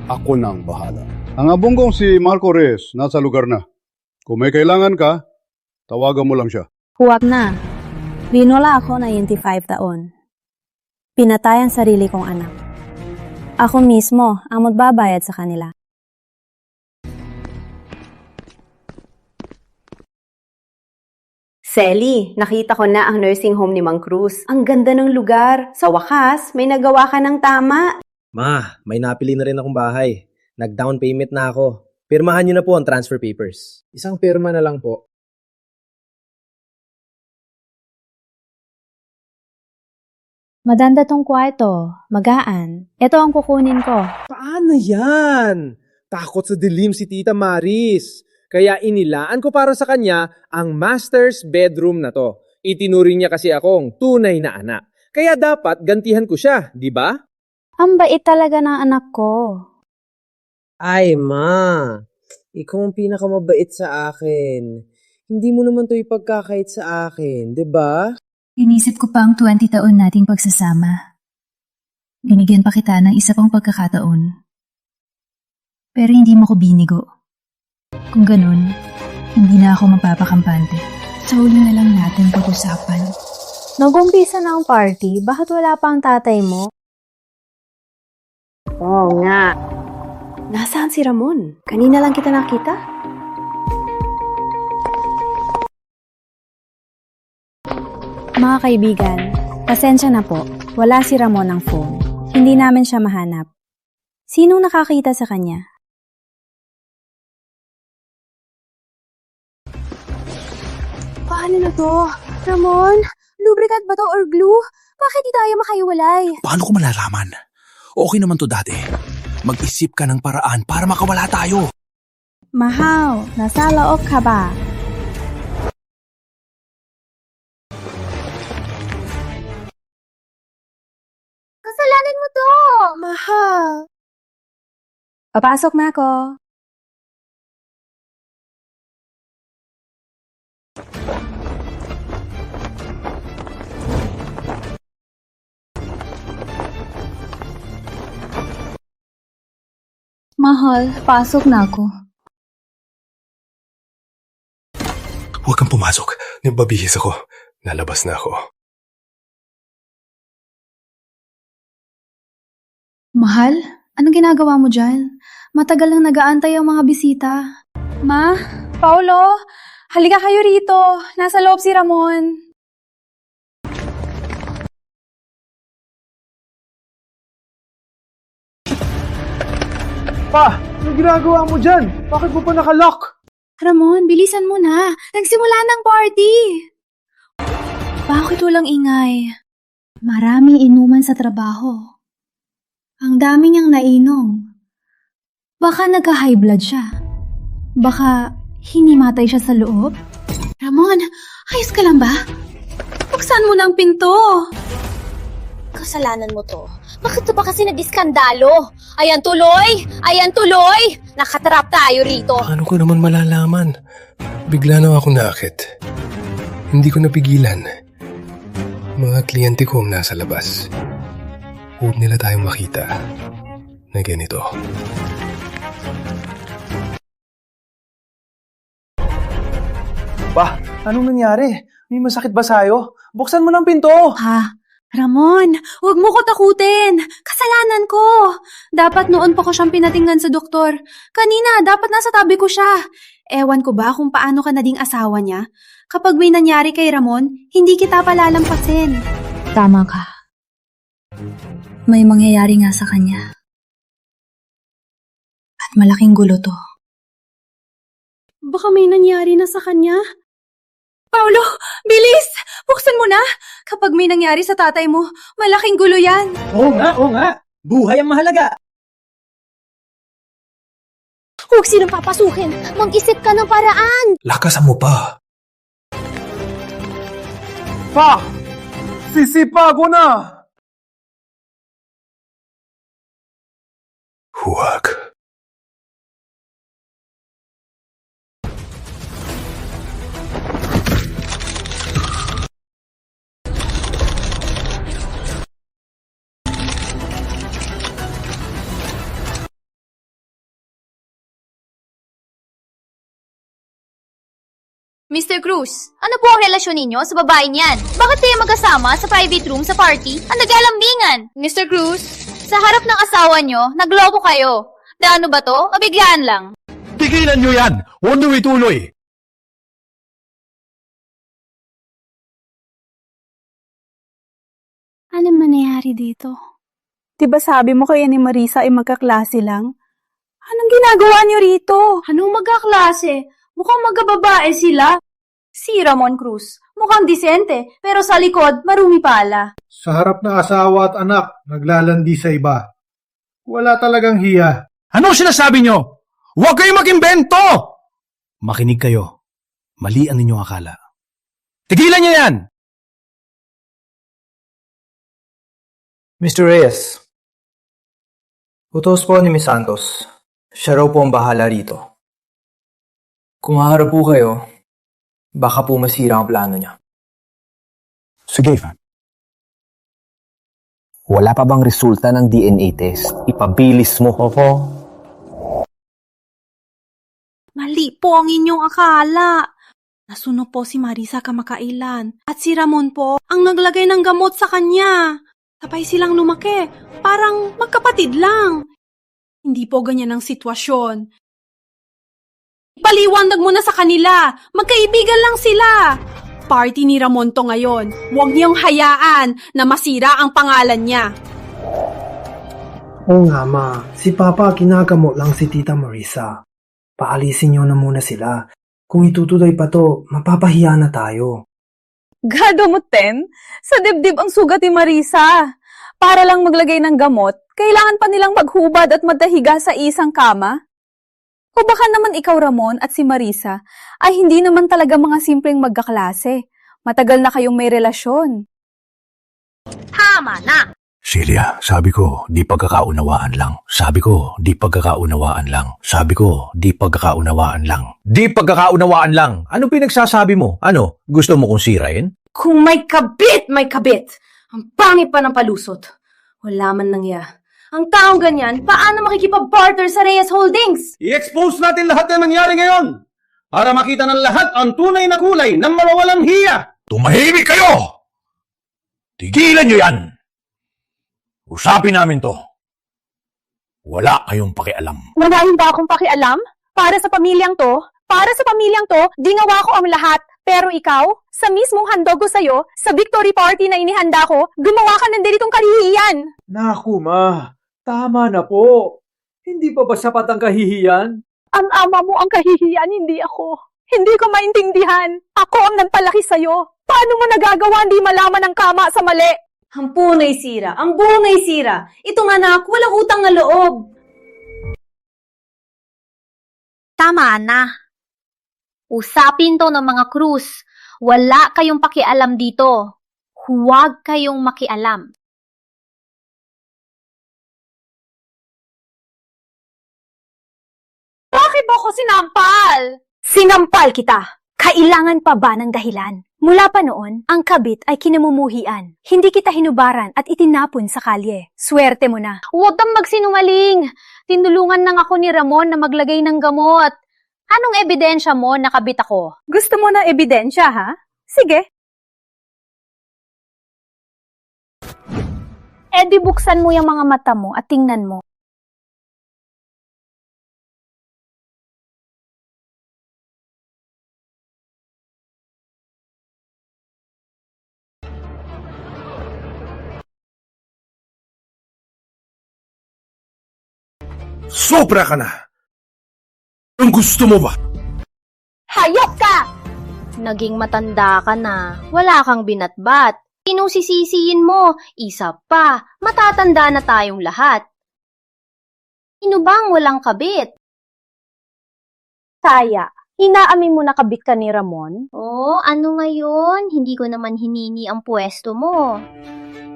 ako na ang bahala. Ang abunggong si Marco Reyes nasa lugar na. Kung may kailangan ka, tawagan mo lang siya. Huwag na. Binula ako na 25 taon. Pinatay ang sarili kong anak. Ako mismo ang magbabayad sa kanila. Selly, nakita ko na ang nursing home ni Mang Cruz. Ang ganda ng lugar. Sa wakas, may nagawa ka ng tama. Ma, may napili na rin akong bahay. Nag-down payment na ako. Pirmahan niyo na po ang transfer papers. Isang pirma na lang po. Maganda tong kwarto. Magaan. Ito ang kukunin ko. Paano yan? Takot sa dilim si Tita Maris. Kaya inilaan ko para sa kanya ang master's bedroom na to. Itinuring niya kasi akong tunay na anak. Kaya dapat gantihan ko siya, di ba? Ang bait talaga ng anak ko. Ay, ma. Ikaw ang pinakamabait sa akin. Hindi mo naman to ipagkakait sa akin, di ba? Inisip ko pa ang 20 taon nating pagsasama. Binigyan pa kita ng isa pang pagkakataon. Pero hindi mo ko binigo. Kung ganun, hindi na ako mapapakampante. Sa huli na lang natin pag-usapan. Nag-umpisa na ang party, bakit wala pa ang tatay mo? Oo nga. Nasaan si Ramon? Kanina lang kita nakita. Mga kaibigan, pasensya na po. Wala si Ramon ng phone. Hindi namin siya mahanap. Sinong nakakita sa kanya? Paano na to? Ramon, lubricant ba to or glue? Bakit di tayo makaiwalay? Paano ko malalaman? Okay naman to dati. Mag-isip ka ng paraan para makawala tayo. Mahal, nasa loob ka ba? Kasalanan mo to! Mahal. Papasok na ako. Mahal, pasok na ako. Huwag kang pumasok. Nababihis ako. Lalabas na ako. Mahal, anong ginagawa mo dyan? Matagal nang nag-aantay ang mga bisita. Ma, Paulo, halika kayo rito. Nasa loob si Ramon. Pa, anong ginagawa mo dyan? Bakit mo pa nakalock? Ramon, bilisan mo na. Nagsimula ng party. Bakit walang ingay? Maraming inuman sa trabaho. Ang dami niyang nainom. Baka nagka-high blood siya. Baka hinimatay siya sa loob. Ramon, ayos ka lang ba? Buksan mo na ang pinto. Kasalanan mo to. Bakit to ba kasi nag-iskandalo? Ayan tuloy! Ayan tuloy! Nakatrap tayo rito. Paano ko naman malalaman? Bigla na ako naakit. Hindi ko napigilan. Mga kliyente ko ang nasa labas. Huwag nila tayong makita na ganito. Pa, anong nangyari? May masakit ba sa'yo? Buksan mo ng pinto! Ha? Ramon, huwag mo ko takutin. Kasalanan ko. Dapat noon pa ko siyang pinatingnan sa doktor. Kanina, dapat nasa tabi ko siya. Ewan ko ba kung paano ka naging asawa niya? Kapag may nangyari kay Ramon, hindi kita palalampasin. Tama ka. May mangyayari nga sa kanya. At malaking gulo to. Baka may nangyari na sa kanya. Paolo, bilis! Buksan mo na! Kapag may nangyari sa tatay mo, malaking gulo yan. Oo nga. Buhay ang mahalaga. Huwag silang papasukin. Mag-isip ka ng paraan. Lakasan mo pa. Pa! Sisipago na! Huwag. Mr. Cruz, ano po ang relasyon ninyo sa babaeng yan? Bakit kayo magkasama sa private room sa party? Ang naglalambingan! Mr. Cruz, sa harap ng asawa nyo, nagloko kayo. Daano ba to? O biglaan lang? Tigilan nyo yan! Huwag nyo ituloy! Ano mangyayari dito? Diba sabi mo kaya ni Marisa ay magkaklase lang? Anong ginagawa niyo rito? Anong magkaklase? Mukhang magkababae sila. Si Ramon Cruz, mukhang disente, pero sa likod, marumi pala. Sa harap ng asawa at anak, naglalandi sa iba. Wala talagang hiya. Ano sinasabi nyo? Huwag kayong mag-imbento! Makinig kayo. Mali ang inyong akala. Tigilan niyo yan! Mr. Reyes, utos po ni Miss Santos. Siya raw po ang bahala rito. Kung haharap po kayo, baka po masira ang plano niya. Sige, Ivan. Wala pa bang resulta ng DNA test? Ipabilis mo. Opo. Mali po ang inyong akala. Nasunog po si Marisa kamakailan. At si Ramon po ang naglagay ng gamot sa kanya. Sabay silang lumaki. Parang magkapatid lang. Hindi po ganyan ang sitwasyon. Paliwanag mo na sa kanila. Magkaibigan lang sila. Party ni Ramon to ngayon. Huwag niyong hayaan na masira ang pangalan niya. Oo nga, Ma. Si Papa ginagamot lang si Tita Marisa. Paalisin niyo na muna sila. Kung itutuloy pa to, mapapahiya na tayo. Gadomotin? Sa dibdib ang sugat ni Marisa. Para lang maglagay ng gamot, kailangan pa nilang maghubad at madahiga sa isang kama? O baka naman ikaw, Ramon, at si Marisa ay hindi naman talaga mga simpleng magkaklase. Matagal na kayong may relasyon. Tama na! Celia, sabi ko, di pagkakaunawaan lang. Sabi ko, di pagkakaunawaan lang. Sabi ko, di pagkakaunawaan lang. Di pagkakaunawaan lang. Ano pinagsasabi mo? Ano? Gusto mo kong sirain? Kung may kabit, may kabit. Ang pangit pa ng palusot. Wala man nangya. Ang taong ganyan, paano makikipag-barter sa Reyes Holdings? I-expose natin lahat na nangyari ngayon para makita ng lahat ang tunay na kulay ng mawawalang hiya. Tumahimik kayo! Tigilan nyo yan! Usapin namin to. Wala kayong pakialam. Wala ba akong pakialam? Para sa pamilyang to, ginawa ko ang lahat. Pero ikaw, sa mismong handog ko sa'yo, sa victory party na inihanda ko, gumawa ka ng ganitong kahihiyan. Naku, Ma. Tama na po. Hindi pa ba sapat ang kahihiyan? Ang ama mo ang kahihiyan, hindi ako. Hindi ko maintindihan. Ako ang nagpalaki sa'yo. Paano mo nagagawa hindi malaman ang kama sa mali? Ang punay sira, ang bungay sira. Itong anak, walang utang na loob. Tama na. Usapin to ng mga Cruz. Wala kayong pakialam dito. Huwag kayong makialam. Bakit mo ko sinampal? Sinampal kita. Kailangan pa ba ng dahilan? Mula pa noon, ang kabit ay kinamumuhian. Hindi kita hinubaran at itinapon sa kalye. Swerte mo na. Huwag kang magsinungaling. Tinulungan lang ako ni Ramon na maglagay ng gamot. Anong ebidensya mo na kabit ako? Gusto mo ng ebidensya, ha? Sige. Di buksan mo yung mga mata mo at tingnan mo. Sobra ka na! Ang gusto mo ba? Hayop ka! Naging matanda ka na. Wala kang binatbat. Sinong sisisiyin mo? Isa pa, matatanda na tayong lahat. Sino bang walang kabit? Saya, inaamin mo na kabit ka ni Ramon? Oh, ano ngayon? Hindi ko naman hinini ang pwesto mo.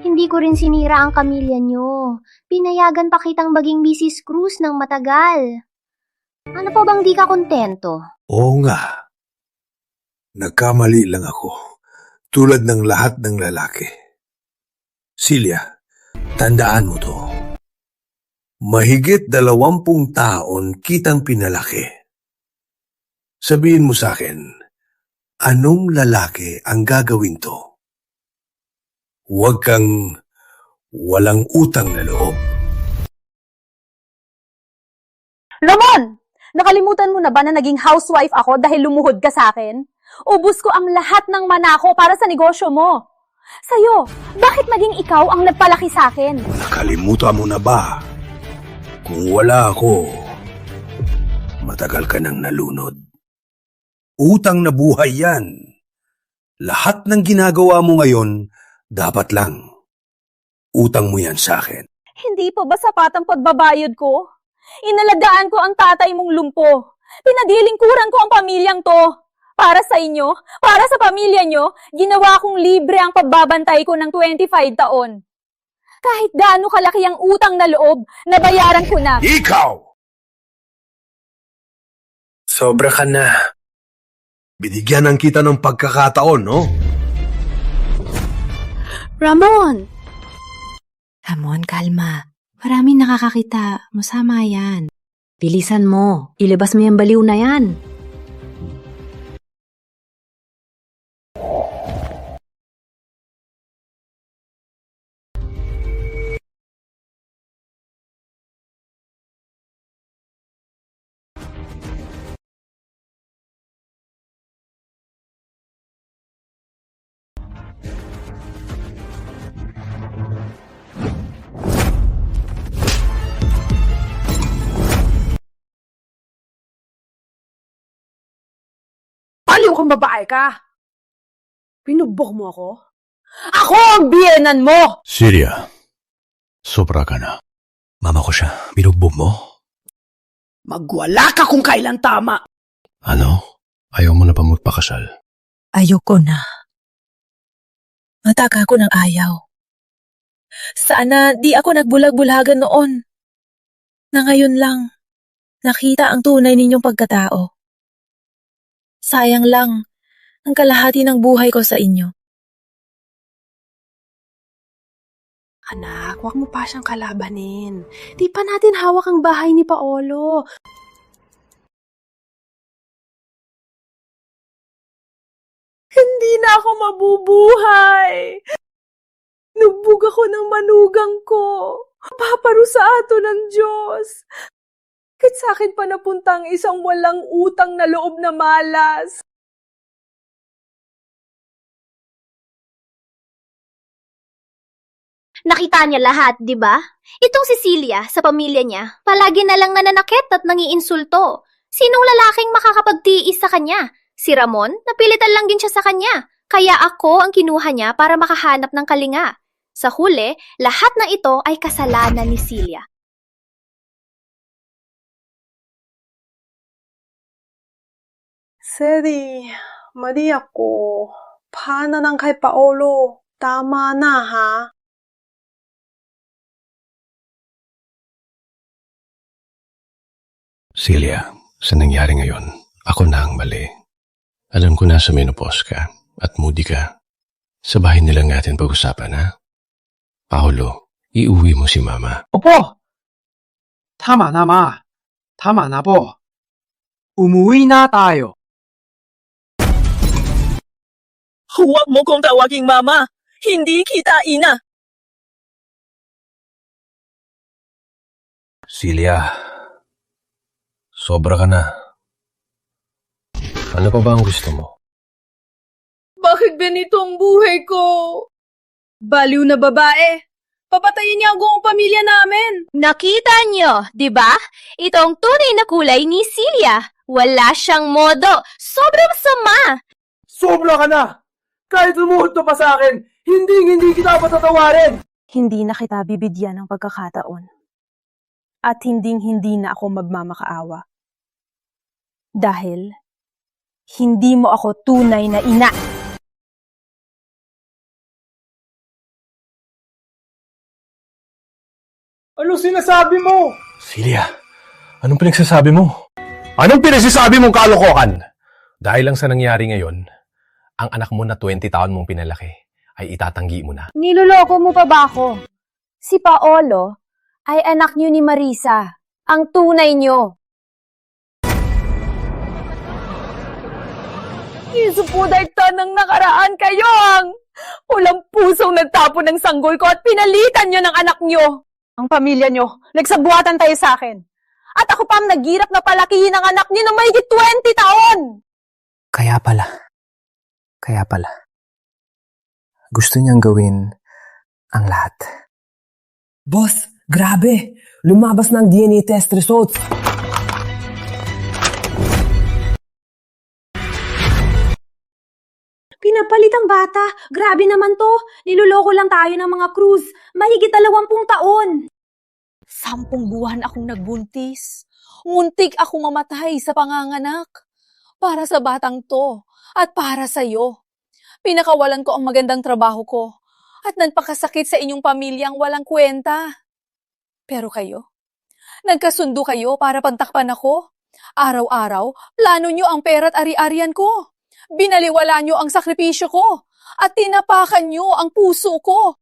Hindi ko rin sinira ang pamilya nyo. Pinayagan pa kitang maging Mrs. Cruz ng matagal. Ano pa bang di ka kontento? Oo nga. Nagkamali lang ako. Tulad ng lahat ng lalaki. Celia, tandaan mo to. Mahigit 20 taon kitang pinalaki. Sabihin mo sa akin, anong lalaki ang gagawin to? Huwag kang walang utang na loob. Ramon! Nakalimutan mo na ba na naging housewife ako dahil lumuhod ka sa akin? Ubus ko ang lahat ng mana ko para sa negosyo mo. Sa'yo, bakit maging ikaw ang nagpalaki sa akin? Nakalimutan mo na ba? Kung wala ako, matagal ka nang nalunod. Utang na buhay yan. Lahat ng ginagawa mo ngayon, dapat lang. Utang mo yan sa akin. Hindi pa ba sapat ang pagbabayad ko? Inalagaan ko ang tatay mong lumpo. Pinadilingkuran ko ang pamilyang to. Para sa inyo, para sa pamilya nyo, ginawa kong libre ang pagbabantay ko ng 25 taon. Kahit gaano kalaki ang utang na loob, nabayaran ko na. Ikaw! Sobra ka na. Binigyan ng kita ng pagkakataon, no? Ramon! Ramon, kalma. Maraming nakakakita. Masama yan. Bilisan mo. Ilabas mo yung baliw na yan. Aliw kang babae ka! Pinubok mo ako? Ako ang biyenan mo! Celia, sobra ka na. Mama ko siya, binugbog mo? Magwala ka kung kailan tama! Ano? Ayaw mo na pa magpakasal? Ayoko na. Mataga ko ng ayaw. Sana di ako nagbulag-bulagan noon. Na ngayon lang, nakita ang tunay ninyong pagkatao. Sayang lang ang kalahati ng buhay ko sa inyo. Anak, huwag mo pa siyang kalabanin. Di pa natin hawak ang bahay ni Paolo. Hindi na ako mabubuhay. Nubog ako ng manugang ko. Paparusa ato ng Diyos. Kahit sa akin pa napunta ang isang walang utang na loob na malas. Nakita niya lahat, di ba? Itong si Celia, sa pamilya niya, palagi na lang nananakit at nangiinsulto. Sinong lalaking makakapagtiis sa kanya? Si Ramon, napilitan lang din siya sa kanya. Kaya ako ang kinuha niya para makahanap ng kalinga. Sa huli, lahat ng ito ay kasalanan ni Celia. Seri, mali ako. Paano ng kay Paolo? Tama na, ha? Celia, sa nangyari ngayon, ako na ang mali. Alam ko na sa menopause ka at moody ka. Sa bahay nilang natin pag-usapan, ha? Paolo, iuwi mo si Mama. Opo! Tama na, Ma. Tama na po. Umuwi na tayo. Huwag mo kong tawaging mama. Hindi kita ina. Celia, sobra ka na. Ano pa ba ang gusto mo? Bakit ganito ang buhay ko? Baliw na babae. Papatayin niya ang buong pamilya namin. Nakita niyo, di ba? Ito ang tunay na kulay ni Celia. Wala siyang modo. Sobrang sama. Sobra ka na! Kahit lumuhod pa sa akin, hindi kita patatawarin! Hindi na kita bibigyan ng pagkakataon. At hindi na ako magmamakaawa. Dahil hindi mo ako tunay na ina. Ano sinasabi mo? Celia, anong pinagsasabi mo? Anong pinagsasabi mong kalokohan? Dahil lang sa nangyari ngayon, ang anak mo na 20 taon mong pinalaki ay itatanggi mo na. Niloloko mo pa ba ako? Si Paolo ay anak niyo ni Marisa, ang tunay niyo. Isupudarta ng nakaraan kayo ang walang pusong nagtapon ng sanggol ko at pinalitan nyo ng anak nyo. Ang pamilya nyo, nagsabuatan tayo sa akin. At ako pa ang naghirap na palakihin ang anak nyo na mahigit 20 taon. Kaya pala. Gusto niyang gawin ang lahat. Boss, grabe! Lumabas na ang DNA test results. Pinapalit ang bata. Grabe naman to. Niloloko lang tayo ng mga Cruz. Mahigit 20 taon. 10 buwan akong nagbuntis. Muntik akong mamatay sa panganganak. Para sa batang to at para sa'yo. Pinakawalan ko ang magandang trabaho ko at nagpakasakit sa inyong pamilyang walang kwenta. Pero kayo, nagkasundo kayo para pagtakpan ako. Araw-araw, plano nyo ang pera at ari-arian ko. Binaliwala nyo ang sakripisyo ko at tinapakan nyo ang puso ko.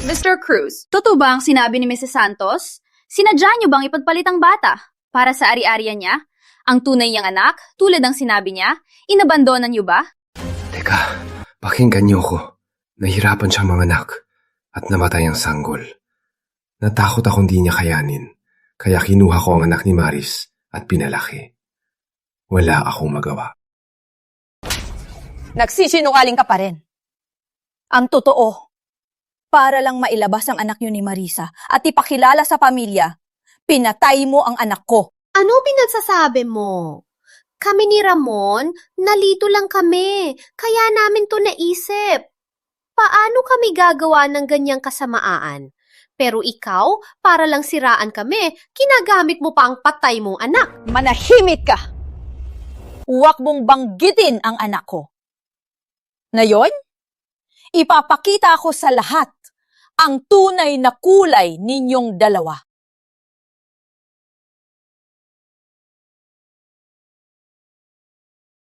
Mr. Cruz, totoo ba ang sinabi ni Mrs. Santos? Sinadya niyo bang ipagpalit ang bata para sa ari-arian niya? Ang tunay niyang anak, tulad ng sinabi niya, inabandonan niyo ba? Teka, pakinggan niyo ko. Nahirapan siyang manganak at namatay ang sanggol. Natakot akong di niya kayanin, kaya kinuha ko ang anak ni Maris at pinalaki. Wala akong magawa. Nagsisinungaling ka pa rin. Ang totoo, para lang mailabas ang anak niyo ni Marisa at ipakilala sa pamilya, pinatay mo ang anak ko. Ano pinagsasabi mo? Kami ni Ramon, nalito lang kami. Kaya namin to naisip. Paano kami gagawa ng ganyang kasamaan? Pero ikaw, para lang siraan kami, kinagamit mo pa ang patay mong anak. Manahimik ka! Huwag mong banggitin ang anak ko. Ngayon, ipapakita ko sa lahat ang tunay na kulay ninyong dalawa.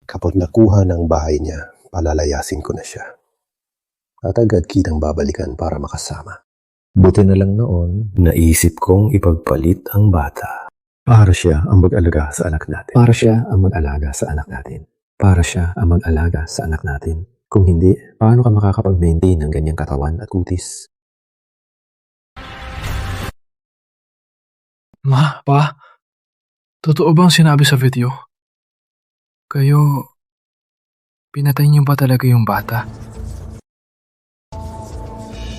Kapag nakuha ng bahay niya, palalayasin ko na siya. At agad kitang babalikan para makasama. Buti na lang noon, naisip kong ipagpalit ang bata. Para siya ang mag-alaga sa anak natin. Para siya ang mag-alaga sa anak natin. Para siya ang mag-alaga sa anak natin. Kung hindi, paano ka makakapag-maintain ng ganyang katawan at kutis? Ma, pa, totoo bang sinabi sa video? Kayo, pinatay niyo ba talaga yung bata?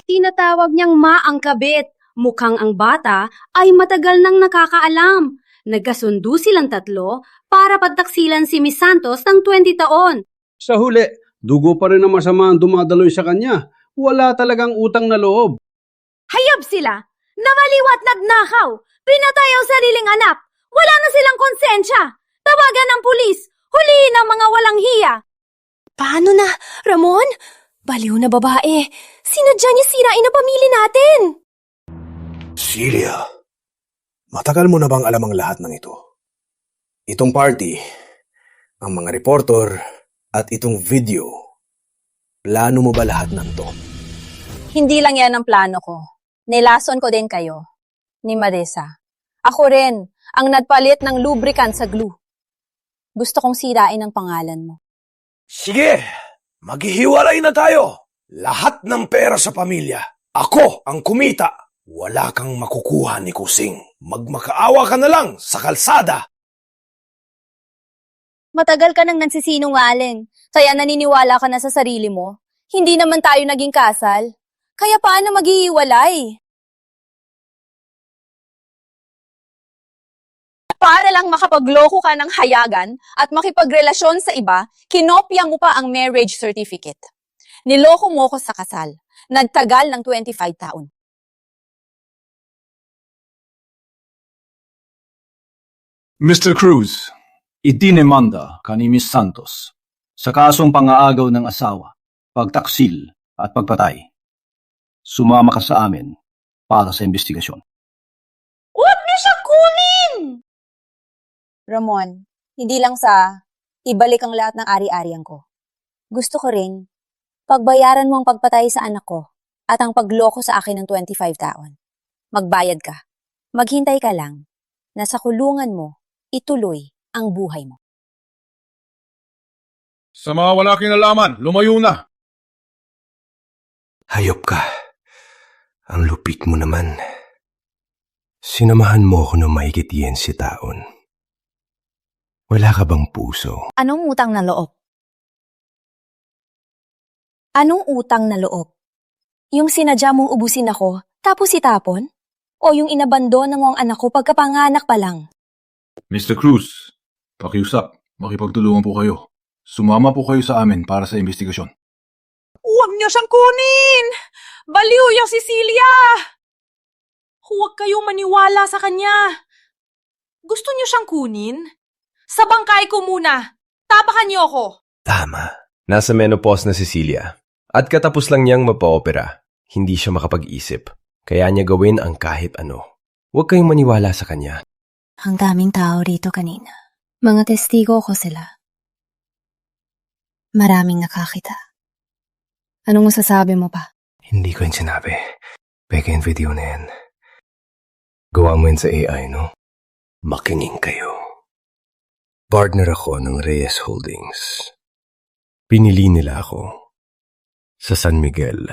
Tinatawag niyang ma ang kabit. Mukhang ang bata ay matagal nang nakakaalam. Nagkasundo silang tatlo para pagtaksilan si Miss Santos ng 20 taon. Sa huli, dugo pa rin ang masama ang dumadaloy sa kanya. Wala talagang utang na loob. Hayab sila! Namaliwat nagnakaw! Pinatay ang sariling anak! Wala na silang konsensya! Tawagan ng pulis! Huliin ang mga walang hiya! Paano na, Ramon? Baliw na babae! Sinadya niya sirain ang pamilya natin! Celia, matagal mo na bang alam ang lahat ng ito? Itong party, ang mga reporter, at itong video. Plano mo ba lahat ng to? Hindi lang yan ang plano ko. Nilason ko din kayo, ni Marisa. Ako rin, ang nagpalit ng lubricant sa glue. Gusto kong sirain ang pangalan mo. Sige, maghihiwalay na tayo. Lahat ng pera sa pamilya. Ako ang kumita. Wala kang makukuha ni Kusing. Magmakaawa ka na lang sa kalsada. Matagal ka nang nagsisinungaling, kaya naniniwala ka na sa sarili mo. Hindi naman tayo naging kasal. Kaya paano maghihiwalay? Para lang makapagloko ka ng hayagan at makipagrelasyon sa iba, kinopya mo pa ang marriage certificate. Niloko mo ko sa kasal. Nagtagal ng 25 taon. Mr. Cruz, itinemanda ka ni Miss Santos sa kasong pang-aagaw ng asawa, pagtaksil at pagpatay. Sumama ka sa amin para sa investigasyon. Huwag niyo siya kunin! Ramon, hindi lang sa ibalik ang lahat ng ari-arian ko. Gusto ko rin, pagbayaran mo ang pagpatay sa anak ko at ang pagloko sa akin ng 25 taon. Magbayad ka. Maghintay ka lang na sa kulungan mo, ituloy ang buhay mo. Sa mga wala kinalaman, lumayo na! Hayop ka. Ang lupit mo naman. Sinamahan mo ako ng mahigit 10 taon. Wala ka bang puso? Anong utang na loob? Anong utang na loob? Yung sinadya mong ubusin ako, tapos itapon? O yung inabandona mo ang anak ko pagkapanganak pa lang? Mr. Cruz, pakiusap, makipagtulungan po kayo. Sumama po kayo sa amin para sa investigasyon. Huwag niyo siyang kunin! Baliw yung Cecilia! Huwag kayong maniwala sa kanya. Gusto niyo siyang kunin? Sa bangkay ko muna. Tapakan niyo ako. Tama. Nasa menopause na si Cecilia. At katapos lang niyang magpa-opera. Hindi siya makapag-isip. Kaya niya gawin ang kahit ano. Huwag kayong maniwala sa kanya. Ang daming tao rito kanina. Mga testigo ko sila. Maraming nakakita. Anong masasabi mo pa? Hindi ko yun sinabi. Peke yung video na yan. Gawa mo yun sa AI, no? Makinig kayo. Partner ako ng Reyes Holdings. Pinili nila ako. Sa San Miguel,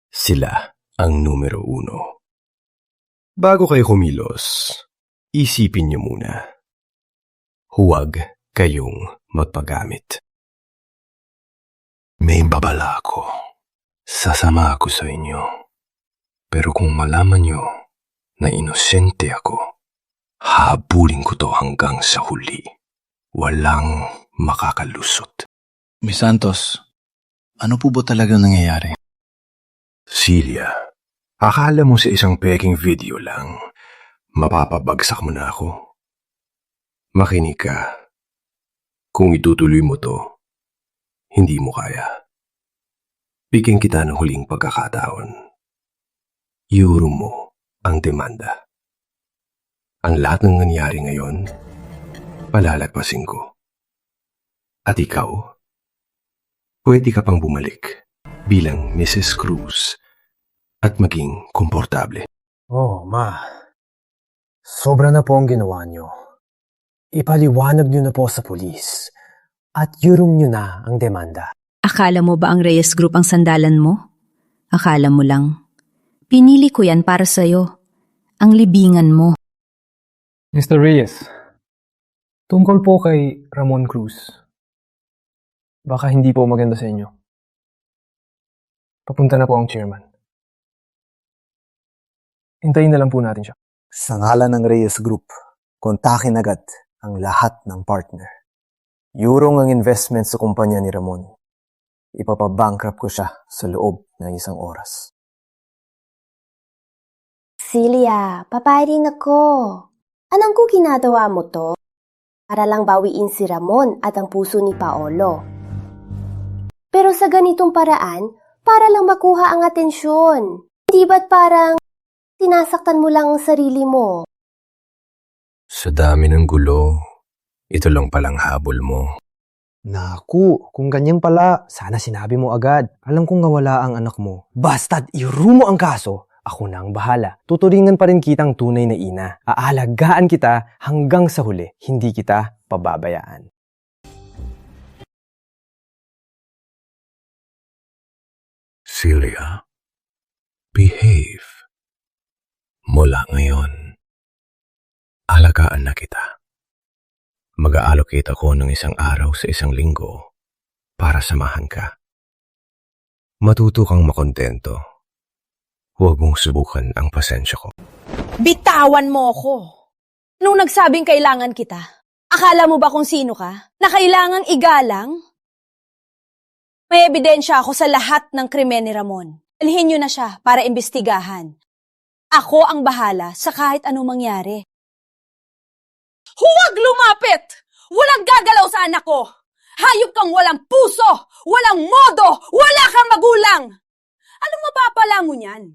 sila ang numero 1. Bago kayo kumilos, isipin niyo muna. Huwag kayong magpagamit. May babala ako. Sasama ako sa inyo. Pero kung malaman niyo na inosente ako, habulin ko to hanggang sa huli. Walang makakalusot. Miss Santos, ano po ba talaga nangyayari? Celia, akala mo sa isang peking video lang, mapapabagsak mo na ako? Makinig ka. Kung itutuloy mo to, hindi mo kaya. Bigyan kita ng huling pagkakataon. Iuro mo ang demanda. Ang lahat ng nangyari ngayon, palalagpasin ko. At ikaw, pwede ka pang bumalik bilang Mrs. Cruz at maging komportable. Oh, ma. Sobra na po ang ginawa nyo. Ipaliwanag nyo na po sa pulis at yurong nyo na ang demanda. Akala mo ba ang Reyes Group ang sandalan mo? Akala mo lang. Pinili ko yan para sa'yo. Ang libingan mo. Mr. Reyes, tungkol po kay Ramon Cruz. Baka hindi po maganda sa inyo. Papunta na po ang chairman. Hintayin na lang po natin siya. Sa ngalan ng Reyes Group, kontakin agad ang lahat ng partner. Yurong ang investment sa kumpanya ni Ramon. Ipapabankrupt ko siya sa loob ng 1 oras. Celia, papayarin ako. Anong ko ginagawa mo to? Para lang bawiin si Ramon at ang puso ni Paolo. Pero sa ganitong paraan, para lang makuha ang atensyon. Hindi ba't parang sinasaktan mo lang ang sarili mo? Sa dami ng gulo, ito lang palang habol mo. Naku, kung ganyan pala, sana sinabi mo agad. Alam kong nawala ang anak mo. Basta't irumo ang kaso, ako na ang bahala. Tuturingan pa rin kitang tunay na ina. Aalagaan kita hanggang sa huli. Hindi kita pababayaan. Celia, behave. Mula ngayon, alagaan na kita. Mag-a-allocate ako ng 1 araw sa 1 linggo para samahan ka. Matuto kang makontento. Huwag mong subukan ang pasensya ko. Bitawan mo ako. Nung nagsabing kailangan kita, akala mo ba kung sino ka? Na kailangang igalang? May ebidensya ako sa lahat ng krimen ni Ramon. Alhin niyo na siya para imbestigahan. Ako ang bahala sa kahit anong mangyari. Huwag lumapit! Walang gagalaw sa anak ko! Hayop kang walang puso! Walang modo! Wala kang magulang! Anong mapapala mo niyan?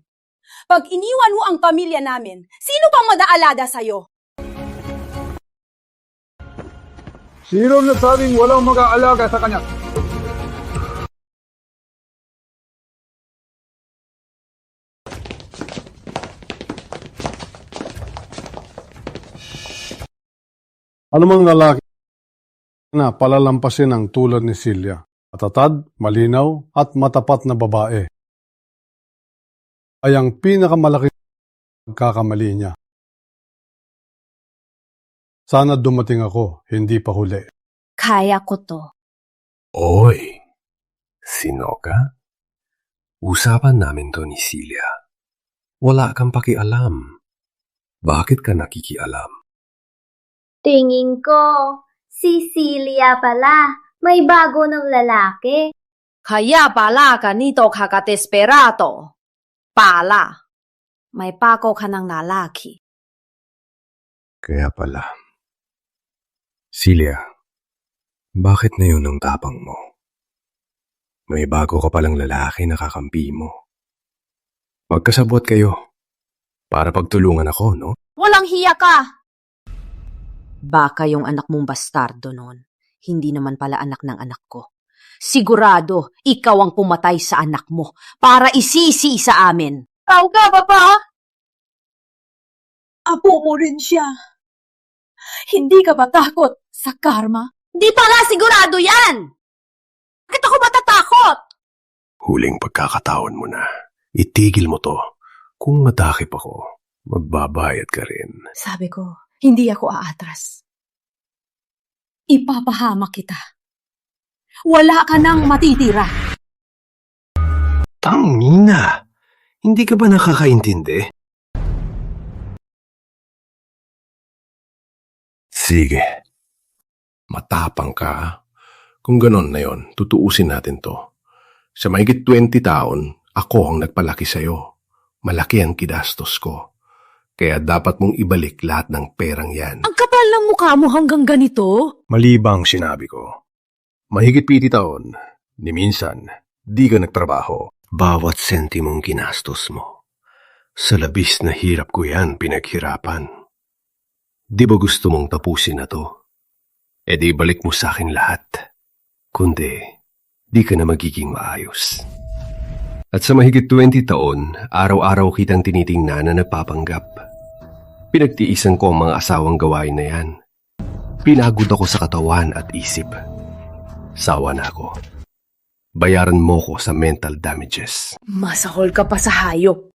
Pag iniwan mo ang pamilya namin, sino pang madaalada sa'yo? Sino nagsabing walang mag-aalaga sa kanya? Anumang lalaki na palalampasin ang tulad ni Celia, matatad, malinaw, at matapat na babae, ay ang pinakamalaking pagkakamali niya. Sana dumating ako, hindi pa huli. Kaya ko to. Oy, sino ka? Usapan namin to ni Celia. Wala kang pakialam. Bakit ka nakikialam? Tingin ko, si Celia pala. May bago ng lalaki. Kaya pala ganito kakatesperato. Pala, may pako ka ng lalaki. Kaya pala. Celia, bakit na yun ang tapang mo? May bago ka palang lalaki na kakampi mo. Magkasabot kayo para pagtulungan ako, no? Walang hiya ka! Baka yung anak mong bastardo noon, hindi naman pala anak ng anak ko. Sigurado, ikaw ang pumatay sa anak mo para isisi sa amin. Tao ka, Papa? Apo mo rin siya. Hindi ka ba takot sa karma? Di pala sigurado yan! Bakit ako matatakot? Huling pagkakataon mo na. Itigil mo to. Kung matakip ako, magbabayad ka rin. Sabi ko, hindi ako aatras. Ipapahamak kita. Wala ka nang matitira. Tangina! Hindi ka ba nakakaintindi? Sige. Matapang ka. Kung ganon na yon, tutuusin natin to. Sa mahigit 20 taon, ako ang nagpalaki sa'yo. Malaki ang kinastos ko. Kaya dapat mong ibalik lahat ng perang yan. Ang kapal ng mukha mo hanggang ganito? Mali ba ang sinabi ko? Mahigit 20 taon, ni minsan, di ka nagtrabaho. Bawat sentimong ginastos mo. Sa labis na hirap ko yan pinaghirapan. Di ba gusto mong tapusin na to? E di balik mo sa akin lahat. Kundi, di ka na magiging maayos. At sa mahigit 20 taon, araw-araw kitang tinitingnan na nagpapanggap. Pinagtiisan ko ang mga asawang gawain na yan. Pinagod ako sa katawan at isip. Sawa na ako. Bayaran mo ko sa mental damages. Masahol ka pa sa hayop.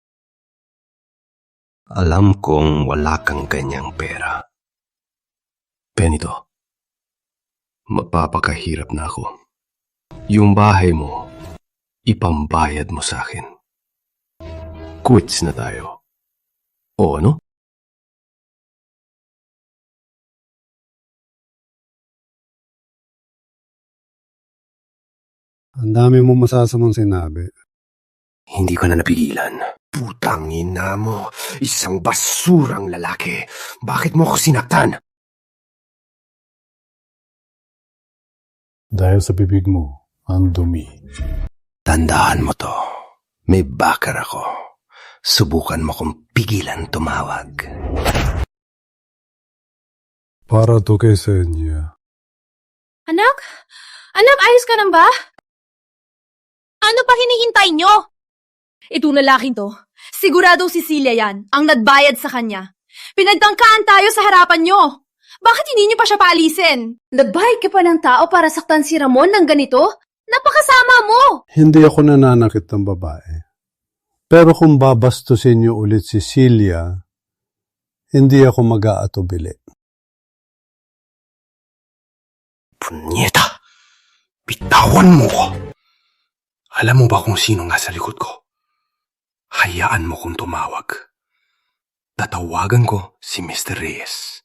Alam kong wala kang ganyang pera. Benito, mapapakahirap na ako. Yung bahay mo, ipambayad mo sa akin. Quits na tayo. O ano? Ang dami mo masasamang sinabi. Hindi ko na napigilan. Putang ina mo. Isang basurang lalaki. Bakit mo ako sinaktan? Dahil sa bibig mo, ang dumi. Tandaan mo to. May bakar ako. Subukan mo kung pigilan tumawag. Para to kay Senya. Anak? Anak, ayos ka lang ba? Ano pa hinihintay nyo? Itong lalaking to, siguradong si Celia yan, ang nagbayad sa kanya. Pinagtangkaan tayo sa harapan nyo. Bakit hindi nyo pa siya paalisin? Nagbayad ka pa ng tao para saktan si Ramon ng ganito? Napakasama mo! Hindi ako nananakit ng babae. Pero kung babastusin niyo ulit si Celia, hindi ako mag-aatubili. Punyeta! Bitawan mo ko! Alam mo ba kung sino nga sa likod ko? Hayaan mo kong tumawag. Tatawagan ko si Mr. Reyes.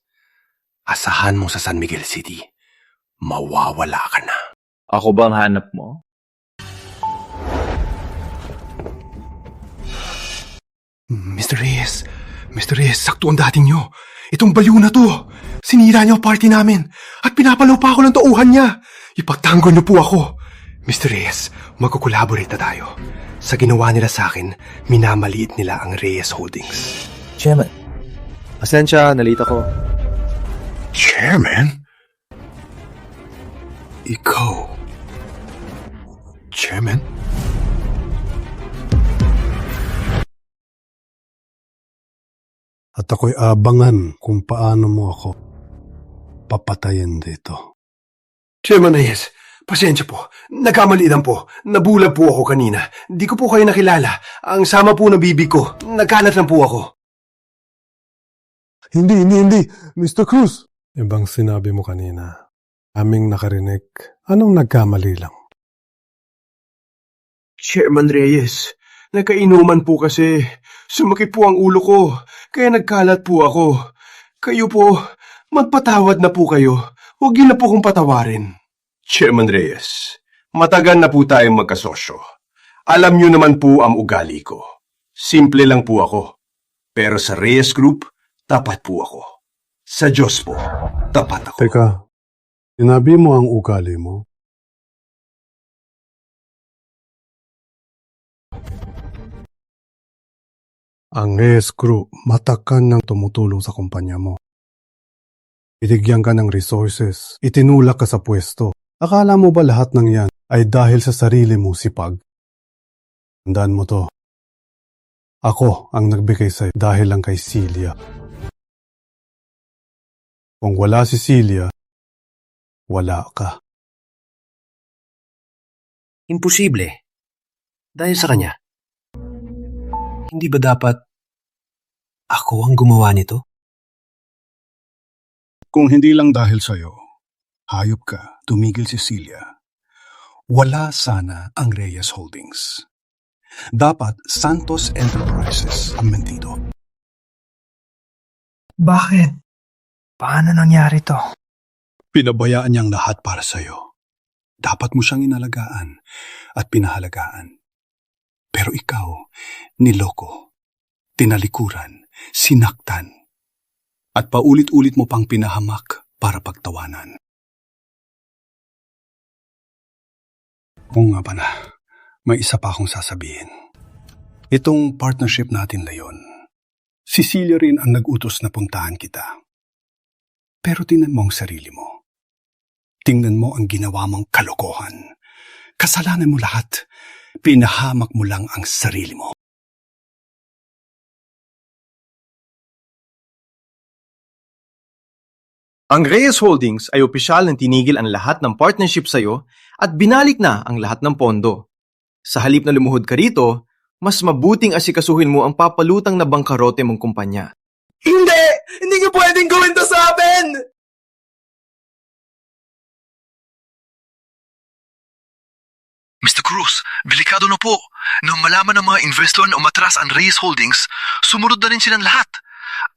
Asahan mo sa San Miguel City. Mawawala ka na. Ako bang hanap mo? Mr. Reyes, sakto ang dating nyo. Itong baliw na to. Sinira niyo ang party namin at pinapalaw pa ako ng tauhan niya. Ipagtanggol niyo po ako. Mr. Reyes, magkukolaborate na tayo. Sa ginawa nila sa akin, minamaliit nila ang Reyes Holdings. Chairman, pasensya, nalita ko. Chairman? Ikaw? Chairman? At ako'y abangan kung paano mo ako papatayin dito. Chairman Reyes, pasensya po. Nagkamali lang po. Nabulag po ako kanina. Di ko po kayo nakilala. Ang sama po ng bibig ko. Nagkalat lang po ako. Hindi. Mr. Cruz! Ibang sinabi mo kanina. Aming nakarinig. Anong nagkamali lang? Chairman Reyes, nagkainuman po kasi. Sumakit po ang ulo ko. Kaya nagkalat po ako. Kayo po, magpatawad na po kayo. Huwag niyo na po kong patawarin. Chairman Reyes, matagal na po tayong magkasosyo. Alam niyo naman po ang ugali ko. Simple lang po ako. Pero sa Reyes Group, tapat po ako. Sa Diyos po, tapat ako. Teka, sinabi mo ang ugali mo? Ang Reyes Group, matakan ng tumutulong sa kumpanya mo. Binigyan ka ng resources, itinulak ka sa pwesto. Akala mo ba lahat ng yan ay dahil sa sarili mong sipag? Tandaan mo to. Ako ang nagbigay sa'yo dahil lang kay Celia. Kung wala si Celia, wala ka. Imposible. Dahil sa kanya. Hindi ba dapat ako ang gumawa nito? Kung hindi lang dahil sa'yo, hayop ka, tumigil si Celia. Wala sana ang Reyes Holdings. Dapat Santos Enterprises ang mentido. Bakit? Paano nangyari to? Pinabayaan niyang lahat para sa'yo. Dapat mo siyang inalagaan at pinahalagaan. Pero ikaw, niloko, tinalikuran, sinaktan, at paulit-ulit mo pang pinahamak para pagtawanan. Kung nga ba na, may isa pa akong sasabihin. Itong partnership natin na yon, si Celia rin ang nag-utos na puntahan kita. Pero tingnan mo ang sarili mo. Tingnan mo ang ginawa mong kalokohan. Kasalanan mo lahat. Pinahamak mo lang ang sarili mo. Ang Reyes Holdings ay opisyal na tinigil ang lahat ng partnership sa'yo at binalik na ang lahat ng pondo. Sa halip na lumuhod ka rito, mas mabuting asikasuhin mo ang papalutang na bangkarote mong kumpanya. Hindi! Hindi niyo pwedeng gawin to sa amin! Mr. Cruz, delikado na po. Nang malaman ng mga investor na umatras ang Reyes Holdings, sumunod na rin silang lahat.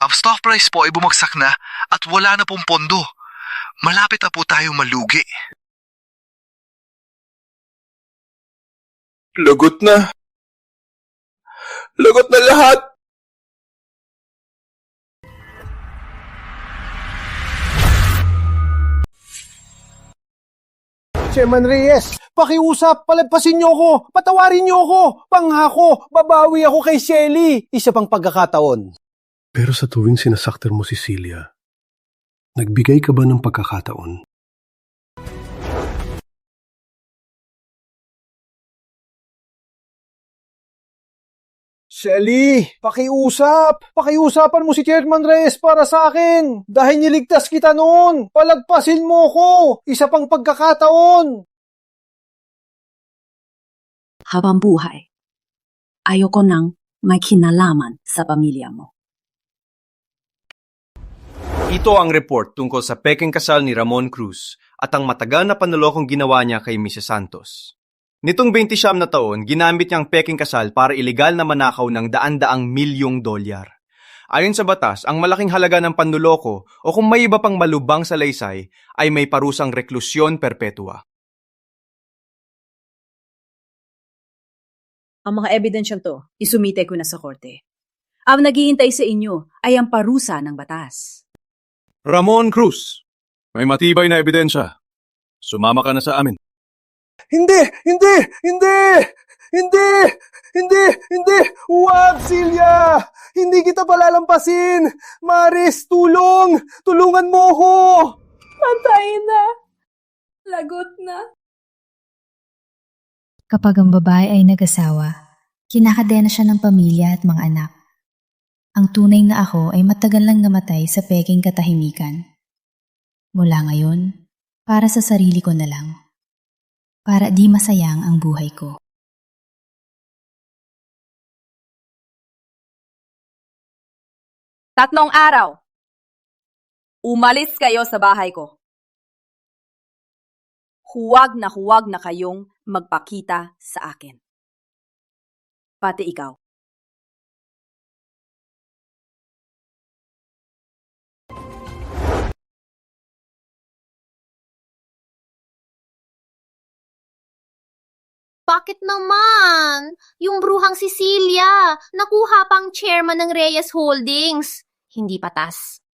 Ang stock price po ay bumagsak na at wala na pong pondo. Malapit na po tayong malugi. Lagot na. Lagot na lahat. Chairman Reyes, pakiusap, palagpasin niyo ako, patawarin niyo ako, pangako, babawi ako kay Shelly. Isa pang pagkakataon. Pero sa tuwing sinasaktan mo si Celia, nagbigay ka ba ng pagkakataon? Shelly, pakiusap. Pakiusapan mo si Chairman Reyes para sa akin. Dahil niligtas kita noon. Palagpasin mo ko. Isa pang pagkakataon. Habang buhay, ayoko nang may kinalaman sa pamilya mo. Ito ang report tungkol sa peking kasal ni Ramon Cruz at ang matagal na panlolokong ginawa niya kay Mrs. Santos. Nitong 20 na taon, ginamit niya ang peking kasal para ilegal na manakaw ng daan-daang milyong dolyar. Ayon sa batas, ang malaking halaga ng panluloko o kung may iba pang malubang sa laysay ay may parusang reklusyon perpetua. Ang mga ebidensyang to, isumite ko na sa korte. Ang naghihintay sa inyo ay ang parusa ng batas. Ramon Cruz, may matibay na ebidensya. Sumama ka na sa amin. Hindi! Hindi! Hindi! Hindi! Hindi! Hindi! Huwag, Silya! Hindi kita palalampasin! Maris, tulong! Tulungan mo ako! Patay na. Lagot na. Kapag ang babae ay nag-asawa, kinakadena siya ng pamilya at mga anak. Ang tunay na ako ay matagal lang namatay sa peking katahimikan. Mula ngayon, para sa sarili ko na lang. Para di masayang ang buhay ko. Tatlong araw. Umalis kayo sa bahay ko. Huwag na kayong magpakita sa akin. Pati ikaw. Bakit naman? Yung bruhang Cecilia, nakuha pang chairman ng Reyes Holdings. Hindi patas.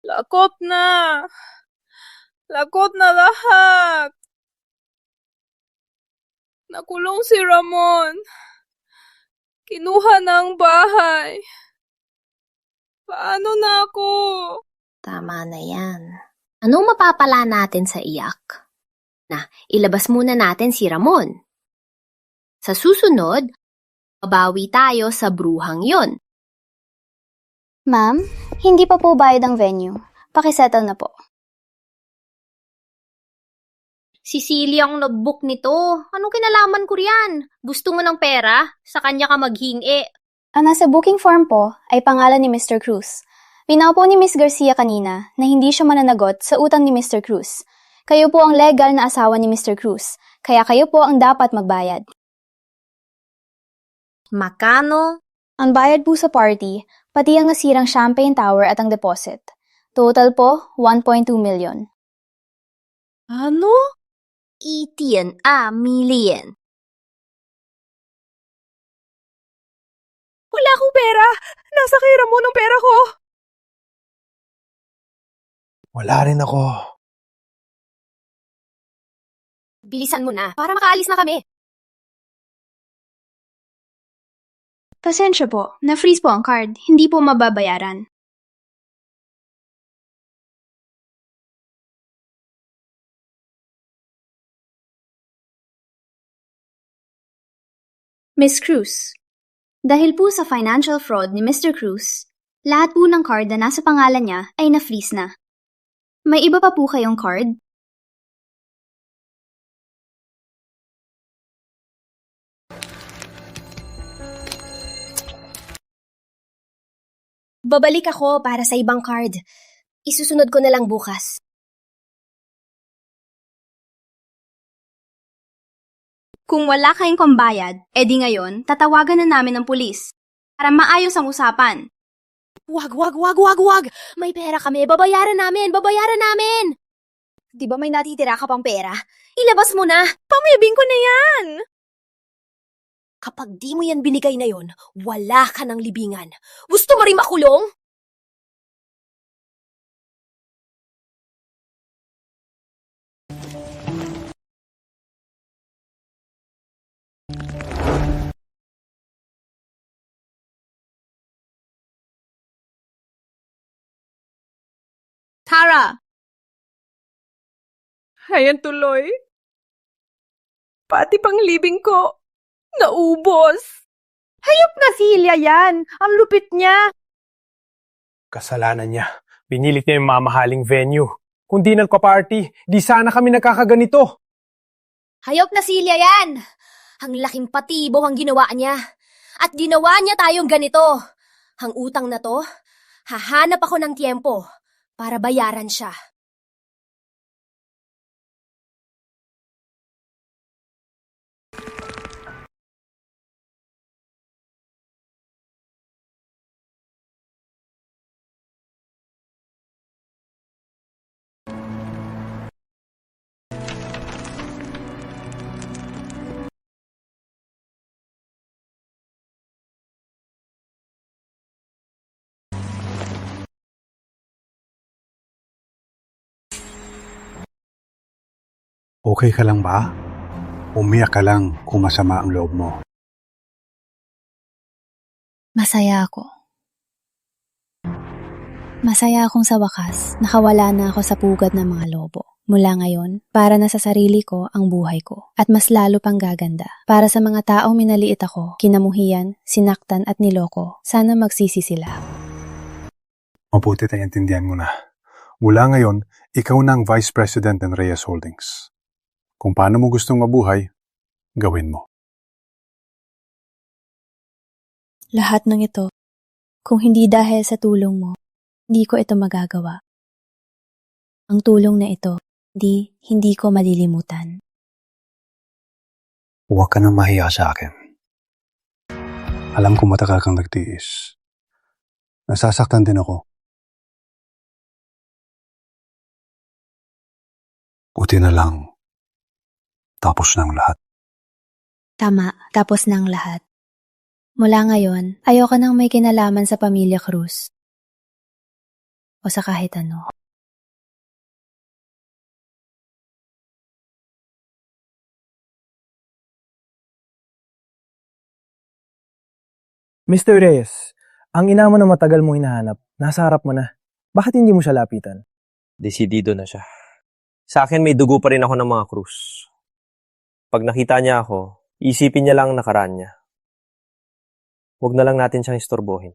Lakot na. Lakot na lahat. Nakulong si Ramon. Kinuha na ang bahay. Paano na ako? Tama na yan. Anong mapapala natin sa iyak? Ilabas muna natin si Ramon. Sa susunod, babawi tayo sa bruhang yon. Ma'am, hindi pa po bayad ang venue. Pakisettle na po. Cecilia ang nag-book nito. Anong kinalaman ko riyan? Gusto mo ng pera? Sa kanya ka maghingi. Ang nasa booking form po ay pangalan ni Mr. Cruz. Binaw po ni Miss Garcia kanina na hindi siya mananagot sa utang ni Mr. Cruz. Kayo po ang legal na asawa ni Mr. Cruz, kaya kayo po ang dapat magbayad. Makano? Ang bayad po sa party, pati ang nasirang champagne tower at ang deposit. Total po, 1.2 million. Ano? 1.2 million. Wala akong pera. Nasa kay Ramon ang pera ko. Wala rin ako. Bilisan mo na, para makaalis na kami. Pasensya po, na-freeze po ang card. Hindi po mababayaran. Miss Cruz, dahil po sa financial fraud ni Mr. Cruz, lahat po ng card na nasa pangalan niya ay na-freeze na. May iba pa po kayong card? Babalik ako para sa ibang card. Isusunod ko na lang bukas. Kung wala kayong pambayad, edi ngayon, tatawagan na namin ng pulis para maayos ang usapan. Wag! May pera kami. Babayaran namin! Di ba may natitira ka pang pera? Ilabas mo na! Pamibing ko na yan! Kapag di mo yan binigay na yon, wala ka ng libingan. Gusto mo rin makulong? Tara! Ayan tuloy. Pati pang libing ko, naubos. Hayop na Silya yan! Ang lupit niya! Kasalanan niya. Pinilit niya yung mamahaling venue. Kung di nagpa-party, di sana kami nagkakaganito. Hayop na Silya yan! Ang laking patibo ang ginawa niya. At ginawa niya tayong ganito. Ang utang na to, hahanap ako ng tiempo para bayaran siya. Okay ka lang ba? Umiyak ka lang kung masama ang loob mo. Masaya ako. Masaya akong sa wakas, nakawala na ako sa pugad ng mga lobo. Mula ngayon, para na sa sarili ko ang buhay ko. At mas lalo pang gaganda. Para sa mga taong minaliit ako, kinamuhian, sinaktan at niloko, sana magsisi sila. Mabuti naiintindihan mo na. Mula ngayon, ikaw na ang Vice President ng Reyes Holdings. Kung paano mo gustong mabuhay, gawin mo. Lahat ng ito, kung hindi dahil sa tulong mo, hindi ko ito magagawa. Ang tulong na ito, hindi ko malilimutan. Huwag ka nang mahiya sa akin. Alam ko matagal kang nagtiis. Nasasaktan din ako. Buti na lang. Tapos na ang lahat. Tama, tapos na ang lahat. Mula ngayon, ayoko nang may kinalaman sa pamilya Cruz. O sa kahit ano. Mr. Reyes, ang ina mo na matagal mo hinahanap, nasa harap mo na. Bakit hindi mo siya lapitan? Desidido na siya. Sa akin may dugo pa rin ako ng mga Cruz. Pag nakita niya ako, isipin niya lang ang nakaraan niya. Huwag na lang natin siyang istorbohin.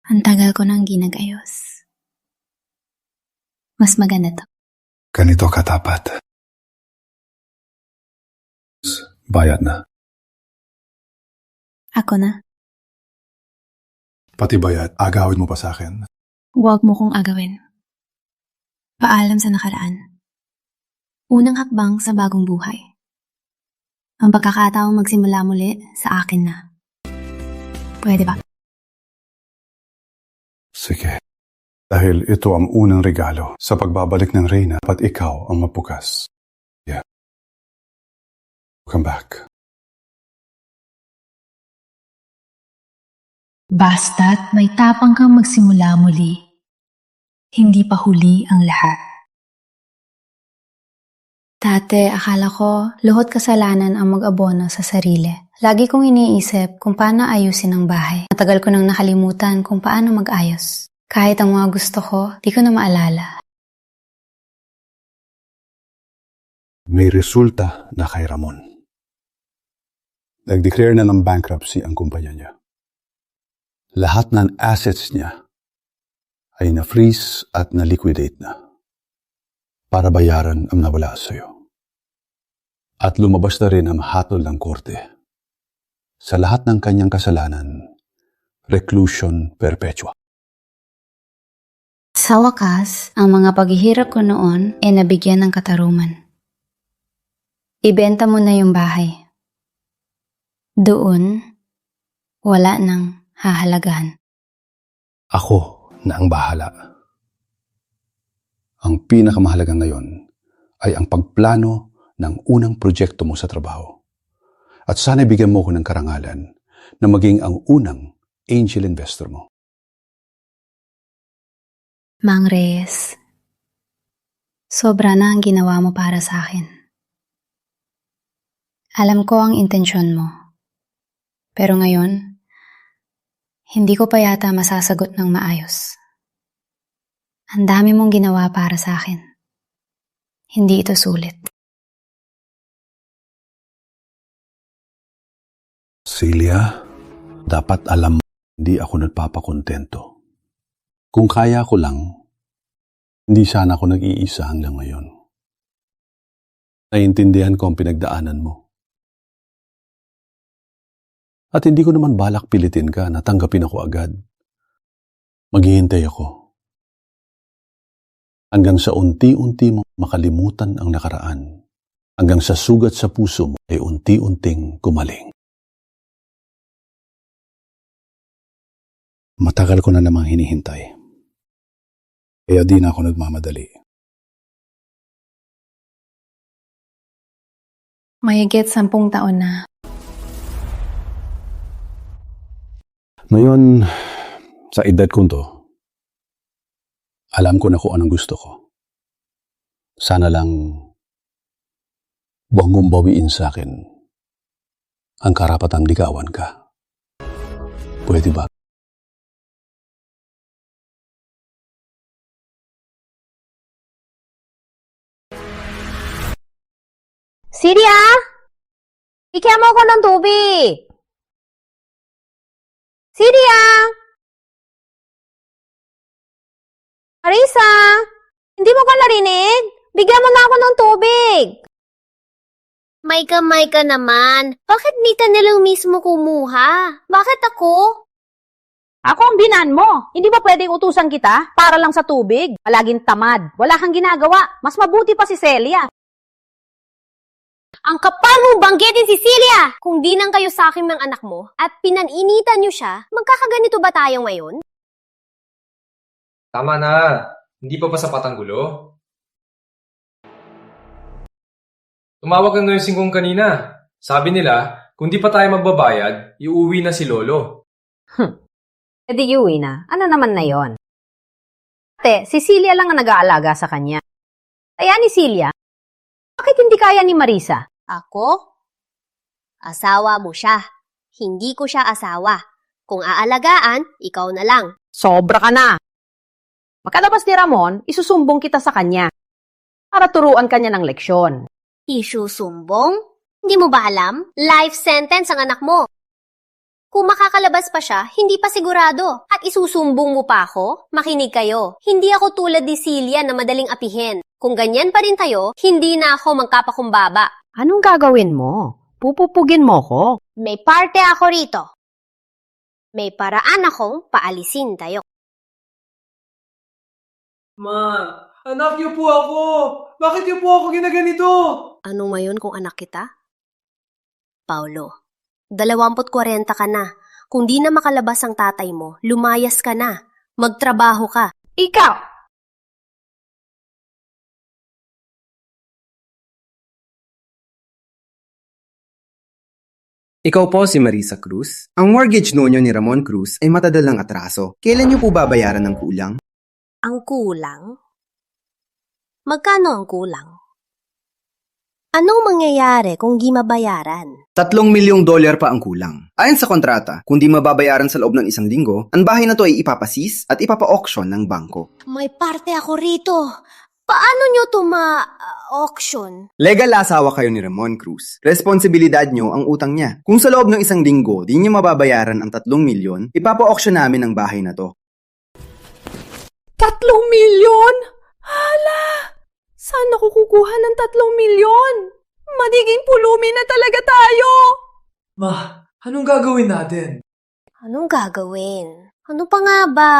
Ang tagal ko nang ginagayos. Mas maganda to. Ganito ka dapat. Bayad na. Ako na. Pati bayad, agawin mo pa sa akin. Huwag mo kong agawin. Paalam sa nakaraan. Unang hakbang sa bagong buhay. Ang pagkakataong magsimula muli sa akin na. Pwede ba? Sige. Dahil ito ang unang regalo sa pagbabalik ng Reyna at ikaw ang mapukas. Yeah. Come back. Basta't may tapang kang magsimula muli. Hindi pa huli ang lahat. Dati, akala ko, luhot kasalanan ang mag-abono sa sarili. Lagi kong iniisip kung paano ayusin ang bahay. Matagal ko nang nakalimutan kung paano mag-ayos. Kahit ang mga gusto ko, di ko na maalala. May resulta na kay Ramon. Nag-declare na ng bankruptcy ang kumpanya niya. Lahat ng assets niya ay na-freeze at na-liquidate na para bayaran ang nawala sa'yo. At lumabas na rin ang hatol ng korte. Sa lahat ng kanyang kasalanan, reclusion perpetua. Sa wakas, ang mga paghihirap ko noon ay nabigyan ng katarungan. Ibenta mo na yung bahay. Doon, wala nang hahalagahan. Ako na ang bahala. Ang pinakamahalaga ngayon ay ang pagplano ng unang proyekto mo sa trabaho. At sana bigyan mo ko ng karangalan na maging ang unang angel investor mo. Mang Reyes, sobra na ang ginawa mo para sa akin. Alam ko ang intensyon mo. Pero ngayon, hindi ko pa yata masasagot ng maayos. Ang dami mong ginawa para sa akin. Hindi ito sulit. Celia, dapat alam mo, hindi ako nagpapakontento. Kung kaya ko lang, hindi sana ako nag-iisa hanggang ngayon. Naiintindihan ko ang pinagdaanan mo. At hindi ko naman balak pilitin ka na tanggapin ako agad. Maghihintay ako. Hanggang sa unti-unti mo makalimutan ang nakaraan. Hanggang sa sugat sa puso mo ay unti-unting gumaling. Matagal ko na namang hinihintay. Kaya di na ako nagmamadali. Mahigit 10 taon na. Ngayon, sa edad kong to, alam ko na kung anong gusto ko. Sana lang huwag mong bawiin sa akin ang karapatang ligawan ka. Pwede ba? Siria! Bigyan mo ako ng tubig! Siria! Marisa! Hindi mo ka narinig? Bigyan mo na ako ng tubig! May kamay ka naman. Bakit di ka nilang mismo kumuha? Bakit ako? Ako ang binan mo. Hindi ba pwedeng utusan kita para lang sa tubig? Palaging tamad. Wala kang ginagawa. Mas mabuti pa si Celia. Ang kapal mong banggitin si Celia! Kung di nang kayo sa akin ng anak mo at pinaninitan niyo siya, magkakaganito ba tayo ngayon? Tama na. Hindi pa ba sapat ang gulo? Tumawag ang nursing home kanina. Sabi nila, kung di pa tayo magbabayad, iuwi na si Lolo. E di uwi na. Ano naman na yon? Ate, si Celia lang ang nag-aalaga sa kanya. Kaya ni Celia, bakit hindi kaya ni Marisa? Ako? Asawa mo siya. Hindi ko siya asawa. Kung aalagaan, ikaw na lang. Sobra ka na. Makalabas ni Ramon, isusumbong kita sa kanya para turuan kanya ng leksyon. Isusumbong? Hindi mo ba alam? Life sentence ang anak mo. Kung makakalabas pa siya, hindi pa sigurado. At isusumbong mo pa ako? Makinig kayo. Hindi ako tulad ni Celia na madaling apihin. Kung ganyan pa rin kayo, hindi na ako magkapakumbaba. Anong gagawin mo? Pupupugin mo ko? May parte ako rito. May paraan akong paalisin tayo. Ma, anak niyo po ako. Bakit niyo po ako ginaganito? Ano ngayon kung anak kita? Paulo, 20-40 ka na. Kung di na makalabas ang tatay mo, lumayas ka na. Magtrabaho ka. Ikaw! Ikaw po si Marisa Cruz. Ang mortgage noon ni Ramon Cruz ay matadal ng atraso. Kailan niyo po babayaran ng kulang? Ang kulang? Magkano ang kulang? Anong mangyayari kung di mabayaran? $3 milyong pa ang kulang. Ayon sa kontrata, kung di mababayaran sa loob ng 1 linggo, ang bahay na to ay ipapasis at ipapa-auction ng bangko. May parte ako rito. Paano nyo to ma-auction? Legal na asawa kayo ni Ramon Cruz. Responsibilidad nyo ang utang niya. Kung sa loob ng 1 linggo di niyo mababayaran ang 3 milyon, ipapa-auction namin ang bahay na to. 3 milyon? Hala! Saan ako kukuha ng 3 milyon? Magiging pulumi na talaga tayo! Ma, anong gagawin natin? Anong gagawin? Ano pa nga ba?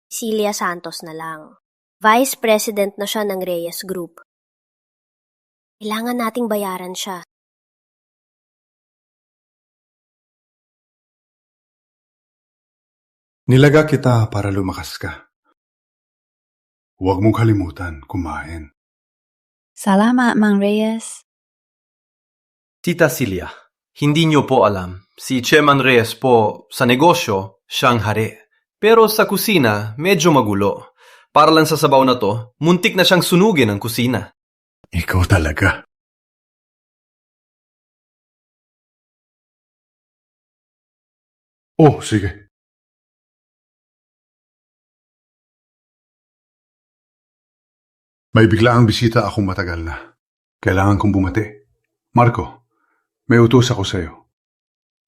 Celia Santos na lang. Vice President na siya ng Reyes Group. Kailangan nating bayaran siya. Nilaga kita para lumakas ka. Huwag mong kalimutan kumain. Salamat, Mang Reyes. Tita Celia, hindi niyo po alam. Si Chairman Reyes po, sa negosyo, siyang hari. Pero sa kusina, medyo magulo. Para lang sa sabaw na to, muntik na siyang sunugin ang kusina. Ikaw talaga. Oh, sige. May biglaang bisita akong matagal na. Kailangan kong bumati. Marco, may utos ako sa'yo.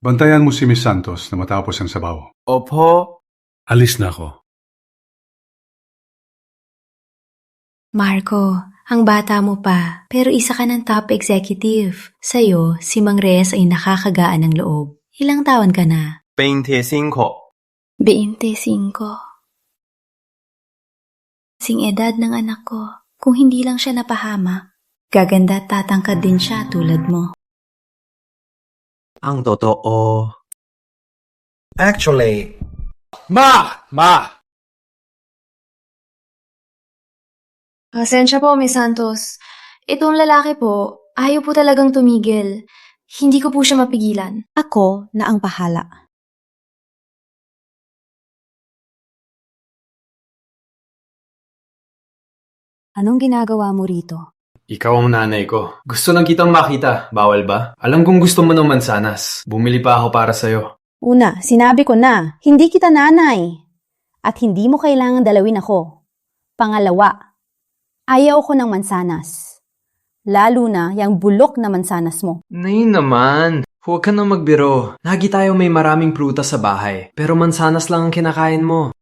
Bantayan mo si Miss Santos na matapos ang sabaw. Opo. Alis na ako. Marco, ang bata mo pa, pero isa ka ng top executive. Sa'yo, si Mang Reyes ay nakakagaan ng loob. Ilang taon ka na? 25. 25. Sing edad ng anak ko. Kung hindi lang siya napahama, gaganda at tatangkad din siya tulad mo. Ang totoo. Actually, Ma! Pasensya po, Miss Santos. Itong lalaki po, ayaw po talagang tumigil. Hindi ko po siya mapigilan. Ako na ang bahala. Anong ginagawa mo rito? Ikaw ang nanay ko. Gusto lang kitang makita. Bawal ba? Alam kong gusto mo ng mansanas. Bumili pa ako para sa'yo. Una, sinabi ko na, hindi kita nanay. At hindi mo kailangan dalawin ako. Pangalawa, ayaw ko ng mansanas. Lalo na yung bulok na mansanas mo. Nay naman. Huwag ka nang magbiro. Lagi tayo may maraming prutas sa bahay. Pero mansanas lang ang kinakain mo.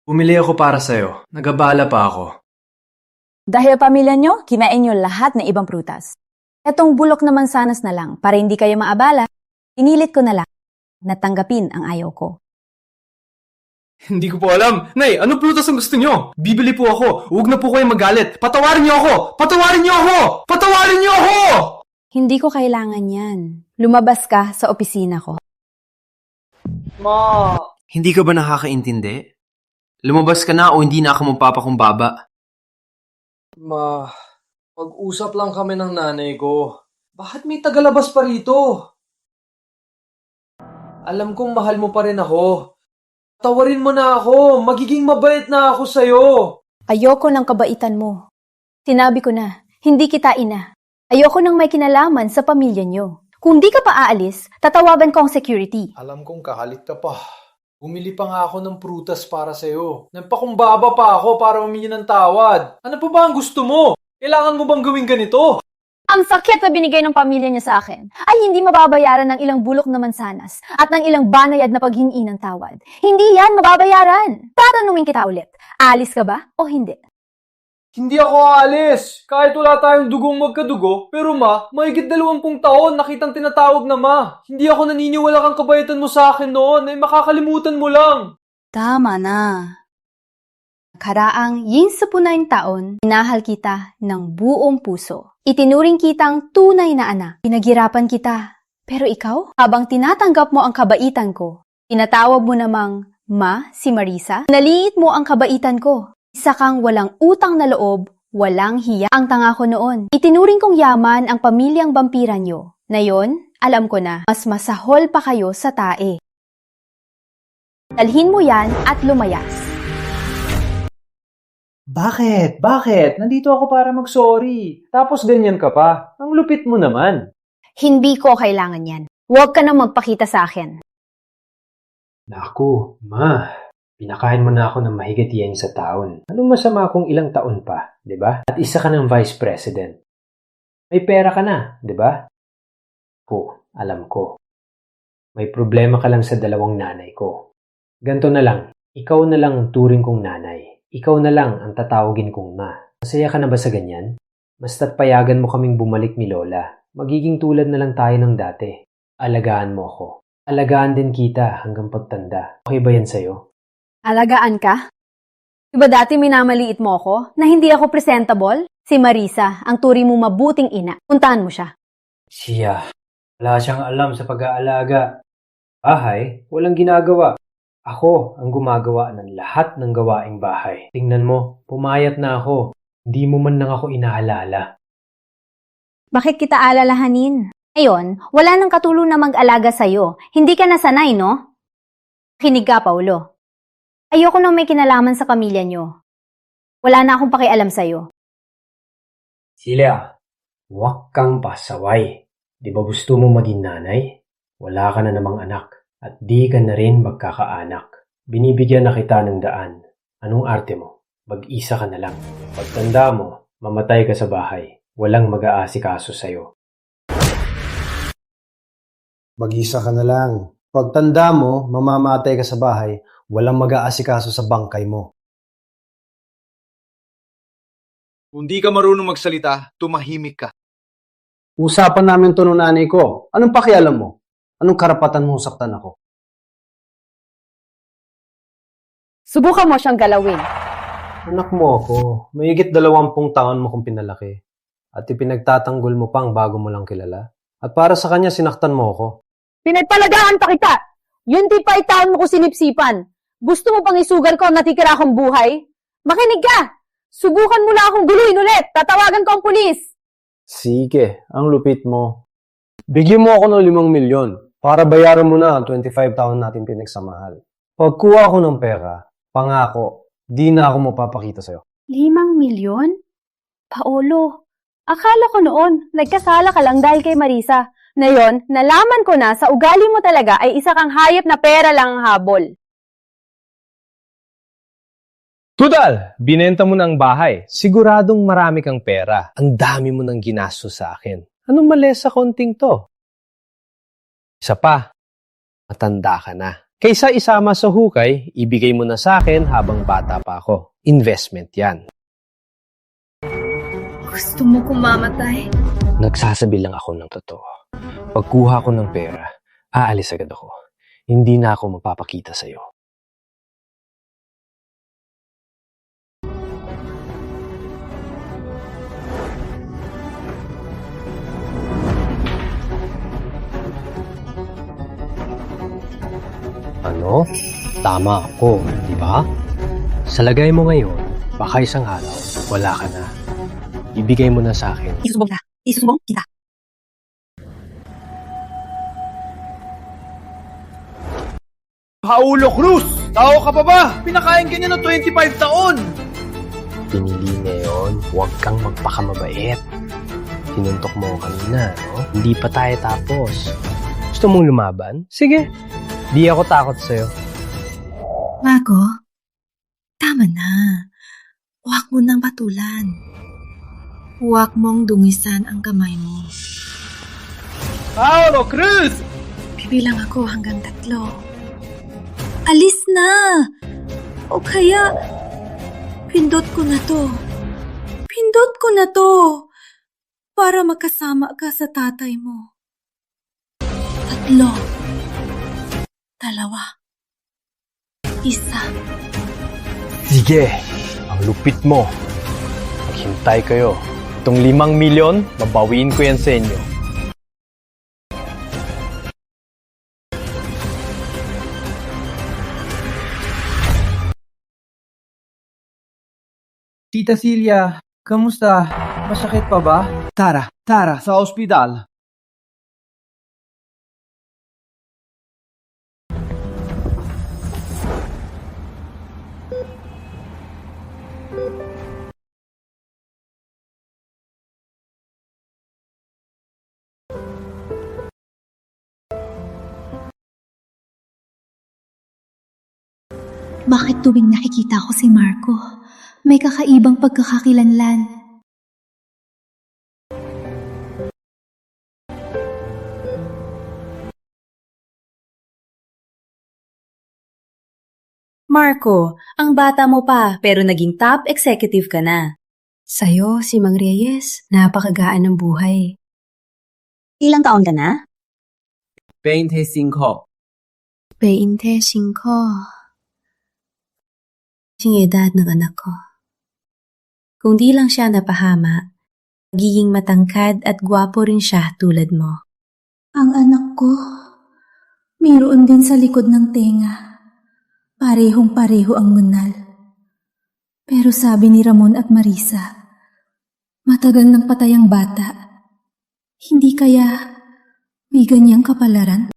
Bumili ako para sa'yo. Nagabala pa ako. Dahil pamilya nyo, kinain nyo lahat ng ibang prutas. Etong bulok na mansanas na lang, para hindi kayo maabala, pinilit ko na lang na tanggapin ang ayaw ko. Hindi ko po alam. Nay, anong prutas ang gusto nyo? Bibili po ako. Huwag na po kayo magalit. Patawarin nyo ako! Patawarin nyo ako! Patawarin nyo ako! Hindi ko kailangan yan. Lumabas ka sa opisina ko. Ma! Hindi ka ba nakakaintindi? Lumabas ka na o hindi na ako magpapakumbaba? Ma, mag-usap lang kami ng nanay ko. Bakit may tagalabas pa rito? Alam kong mahal mo pa rin ako. Tawarin mo na ako. Magiging mabait na ako sa'yo. Ayoko ng kabaitan mo. Sinabi ko na, hindi kita ina. Ayoko nang may kinalaman sa pamilya nyo. Kung di ka pa aalis, tatawagan ko ang security. Alam kong kahalit ka pa. Bumili pa nga ako ng prutas para sa'yo. Nagpakumbaba pa ako para humingi ng tawad. Ano pa ba ang gusto mo? Kailangan mo bang gawin ganito? Ang sakit na binigay ng pamilya niya sa akin ay hindi mababayaran ng ilang bulok na mansanas at ng ilang banayad na paghingi ng tawad. Hindi yan mababayaran. Tatanungin kita ulit, alis ka ba o hindi? Hindi ako aalis. Kahit wala tayong dugong magkadugo, pero ma, mahigit 20 taon nakitang tinatawag na ma. Hindi ako naniniwala kang kabaitan mo sa akin noon, ay makakalimutan mo lang. Tama na. Karaang 19 taon, minahal kita ng buong puso. Itinuring kitang tunay na anak. Pinaghirapan kita. Pero ikaw, habang tinatanggap mo ang kabaitan ko, tinatawag mo namang Ma si Marisa, naliit mo ang kabaitan ko. Isa kang walang utang na loob, walang hiya. Ang tanga ko noon. Itinuring kong yaman ang pamilyang vampira nyo. Ngayon, alam ko na, mas masahol pa kayo sa tae. Dalhin mo yan at lumayas. Bakit? Bakit? Nandito ako para mag-sorry. Tapos ganyan ka pa. Ang lupit mo naman. Hindi ko kailangan yan. Huwag ka nang magpakita sa akin. Naku, ma. Pinakain mo na ako ng mahigit yan sa taon. Anong masama kung ilang taon pa, di ba? At isa ka ng vice president. May pera ka na, di ba? Alam ko. May problema ka lang sa dalawang nanay ko. Ganto na lang, ikaw na lang ang turing kong nanay. Ikaw na lang ang tatawagin kong ma. Masaya ka na ba sa ganyan? Basta't payagan mo kaming bumalik ni Lola. Magiging tulad na lang tayo ng dati. Alagaan mo ako. Alagaan din kita hanggang pagtanda. Okay ba yan sa'yo? Alagaan ka? Diba dati minamaliit mo ako na hindi ako presentable? Si Marisa, ang turing mo mabuting ina. Puntahan mo siya. Siya, wala siyang alam sa pag-aalaga. Bahay, walang ginagawa. Ako ang gumagawa ng lahat ng gawaing bahay. Tingnan mo, pumayat na ako. Hindi mo man lang ako inaalala. Bakit kita alalahanin? Ngayon, wala nang katulong na mag-alaga sa'yo. Hindi ka nasanay, no? Kinig ka, Paulo. Ayoko nang may kinalaman sa pamilya nyo. Wala na akong pakialam sa'yo. Celia, huwag kang pasaway. Di ba gusto mo maging nanay? Wala ka na namang anak at di ka na rin magkakaanak. Binibigyan na kita ng daan. Anong arte mo? Mag-isa ka na lang. Pagtanda mo, mamatay ka sa bahay. Walang mag-aasikaso sa'yo. Mag-isa ka na lang. Pagtanda mo, mamamatay ka sa bahay. Walang mag-aasikaso sa bangkay mo. Kung di ka marunong magsalita, tumahimik ka. Usapan namin to ng nanay ko. Anong pakialam mo? Anong karapatan mong saktan ako? Subukan mo siyang galawin. Anak mo ako. Mahigit 20 taon mo kong pinalaki. At ipinagtatanggol mo pang bago mo lang kilala. At para sa kanya, sinaktan mo ako. Pinagpalagaan pa kita! Yun di pa itaon mo ko sinipsipan. Gusto mo pang isugal ko ang natitira akong buhay? Makinig ka! Subukan mo lang akong guluhin ulit. Tatawagan ko ang pulis. Sige, ang lupit mo. Bigyan mo ako ng 5 milyon para bayaran mo na ang 25 taon natin pinagsamahan. Pagkuha ko ng pera, pangako, di na ako mapapakita sa'yo. 5 milyon? Paolo, akala ko noon, nagkasala ka lang dahil kay Marisa. Ngayon, nalaman ko na sa ugali mo talaga ay isa kang hayop na pera lang ang habol. Tudal, binenta mo na ang bahay. Siguradong marami kang pera. Ang dami mo nang ginastos sa akin. Anong mali sa konting to? Isa pa, matanda ka na. Kaysa isama sa hukay, ibigay mo na sa akin habang bata pa ako. Investment yan. Gusto mo kumamatay? Nagsasabi lang ako ng totoo. Pagkuha ko ng pera, aalis agad ako. Hindi na ako mapapakita sa'yo. Ano? Tama ako, di ba? Sa lagay mo ngayon, baka isang araw, wala ka na. Ibigay mo na sa akin. Isusubong kita. Isusubong kita. Paulo Cruz! Tao ka pa ba? Pinakain ka niya ng 25 taon! Pinili ngayon, huwag kang magpakamabait. Tinuntok mo ako kanina, no? Hindi pa tayo tapos. Gusto mong lumaban? Sige. Di ako takot sa'yo. Marco, tama na. Huwag mo nang patulan. Huwag mong dungisan ang kamay mo. Paulo Cruz! Bibilang ako hanggang 3. Alis na! O kaya, pindot ko na to. Pindot ko na to. Para magkasama ka sa tatay mo. 3. 2. 1. Sige, ang lupit mo. Maghintay kayo. Itong 5 milyon, babawiin ko yan sa inyo. Tita Celia, kamusta? Masakit pa ba? Tara, sa ospital. Bakit tuwing nakikita ko si Marco, may kakaibang pagkakakilanlan? Marco, ang bata mo pa pero naging top executive ka na. Sa'yo, si Mang Reyes, napakagaan ng buhay. Ilang taon ka na? 25. 25. Yung edad ng anak ko. Kung di lang siya napahama, magiging matangkad at gwapo rin siya tulad mo. Ang anak ko, mayroon din sa likod ng tenga. Parehong-pareho ang ngunal. Pero sabi ni Ramon at Marisa, matagal nang patay ang bata. Hindi kaya may ganyang kapalaran?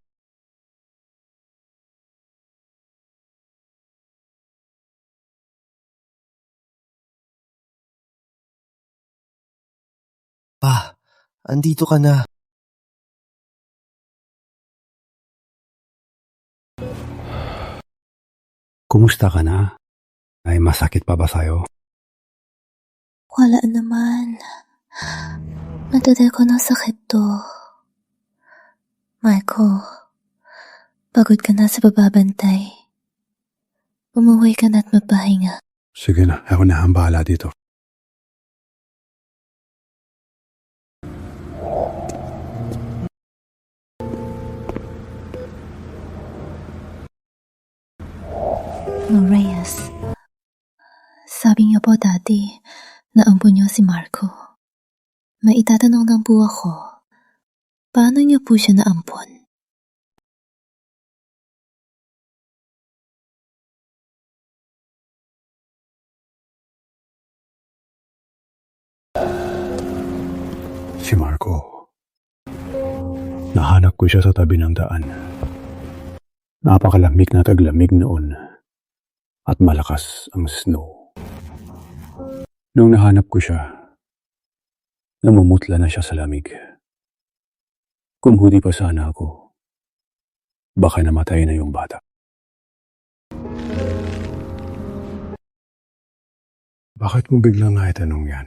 Pa, andito ka na. Kumusta ka na? Ay masakit pa ba sa'yo? Wala naman. Matagal ko ng sakit to. Marco, pagod ka na sa bababantay. Umuwi ka na at magpahinga. Sige na, ako na ang bahala dito. Reyes, sabi niyo po dati na ampon niyo si Marco. Maitatanong lang po ako, paano niyo po siya naampon? Si Marco. Nahanap ko siya sa tabi ng daan. Napakalamig na taglamig noon at malakas ang snow. Nung nahanap ko siya, namumutla na siya sa lamig. Kung hudi pa sana ako, baka namatay na yung bata. Bakit mo biglang naitanong yan?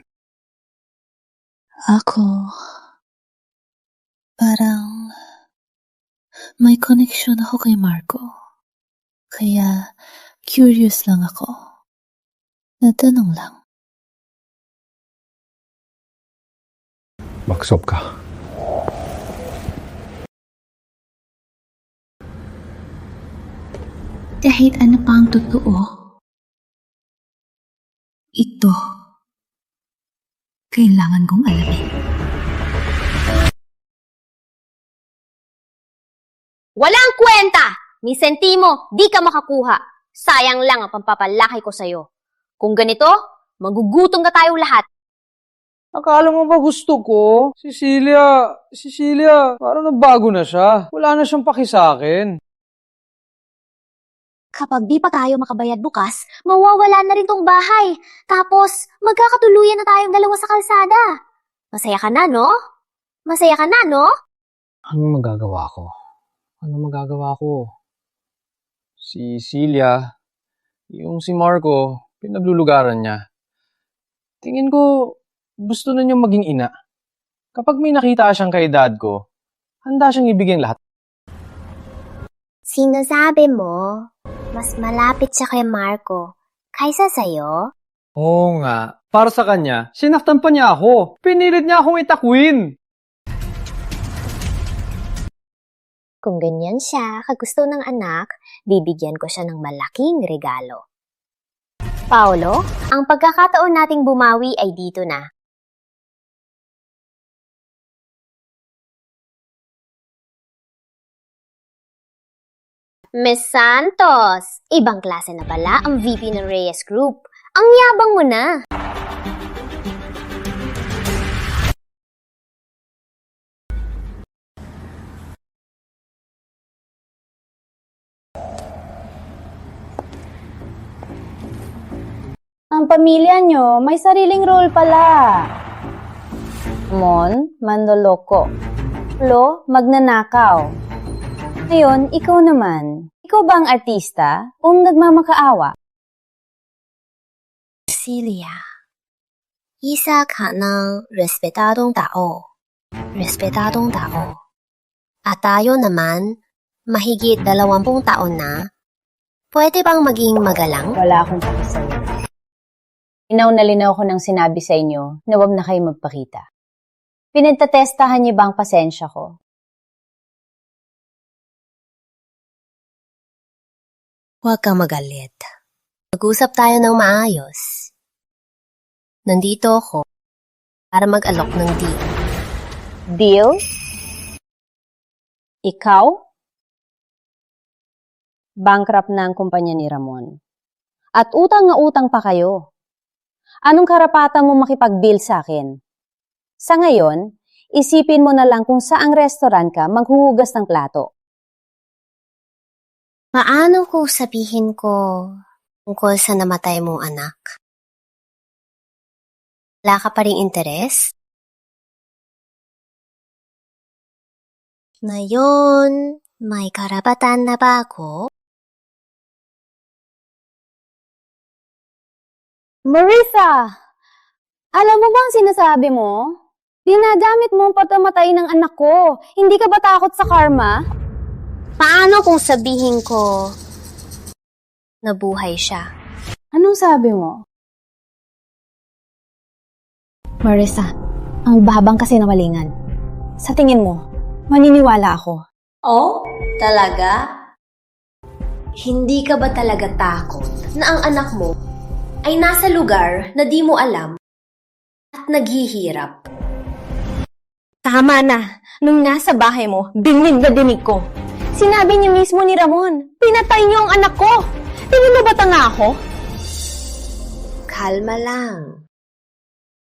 Ako, parang may connection ako kay Marco. Kaya curious lang ako. Natanong lang. Baksop ka. Kahit ano pa ang totoo, ito, kailangan kong alamin. Walang kwenta! Ni sentimo, di ka makakuha. Sayang lang ang pampapalaki ko sa'yo. Kung ganito, magugutom ka tayong lahat. Akala mo ba gusto ko? Cecilia, parang nagbago na siya. Wala na siyang paki sa akin. Kapag di pa tayo makabayad bukas, mawawala na rin tong bahay. Tapos, magkakatuluyan na tayong dalawa sa kalsada. Masaya ka na, no? Masaya ka na, no? Ano magagawa ko? Si Celia, yung si Marco, pinaglulugaran niya. Tingin ko, gusto na niyang maging ina. Kapag may nakita siyang kay dad ko, handa siyang ibigay lahat. Sinasabi mo, mas malapit siya kay Marco kaysa sa'yo? Oo nga. Para sa kanya, sinaktan pa niya ako. Pinilit niya akong itakwin. Kung ganyan siya, kagusto ng anak, bibigyan ko siya ng malaking regalo. Paolo, ang pagkakataon nating bumawi ay dito na. Miss Santos, ibang klase na pala ang VP ng Reyes Group. Ang yabang mo na. Ang pamilya nyo, may sariling role pala. Mon, mandoloko. Lo, magnanakaw. Ngayon, ikaw naman. Ikaw ba ang artista o nagmamakaawa? Celia, isa ka ng respetadong tao. Respetadong tao. At tayo naman, mahigit 20 taon na, pwede bang maging magalang? Wala akong pakisayo. Linaw na linaw ko nang sinabi sa inyo na huwag na kayo magpakita. Pinagtatestahan niyo ba ang pasensya ko? Huwag kang magalit. Mag-usap tayo ng maayos. Nandito ako para mag-alok ng deal. Deal? Ikaw? Bankrupt na ang kumpanya ni Ramon. At utang na utang pa kayo. Anong karapatan mo makipag-deal sa akin? Sa ngayon, isipin mo na lang kung saang restaurant ka maghuhugas ng plato. Paano kung sabihin ko tungkol sa namatay mong anak? Wala ka pa ring interes? Ngayon, may karapatan na ba ako? Marissa! Alam mo ba ang sinasabi mo? Dinagamit mo ang patamatay ng anak ko. Hindi ka ba takot sa karma? Paano kung sabihin ko nabuhay siya? Anong sabi mo? Marissa, ang babang kasi nawalingan. Sa tingin mo, maniniwala ako. Oh? Talaga? Hindi ka ba talaga takot na ang anak mo ay nasa lugar na di mo alam at naghihirap? Tama na. Nung nasa bahay mo, dingin na dinig ko. Sinabi niyo mismo ni Ramon, pinatay niyo ang anak ko. Pinulubatan nga ako. Kalma lang.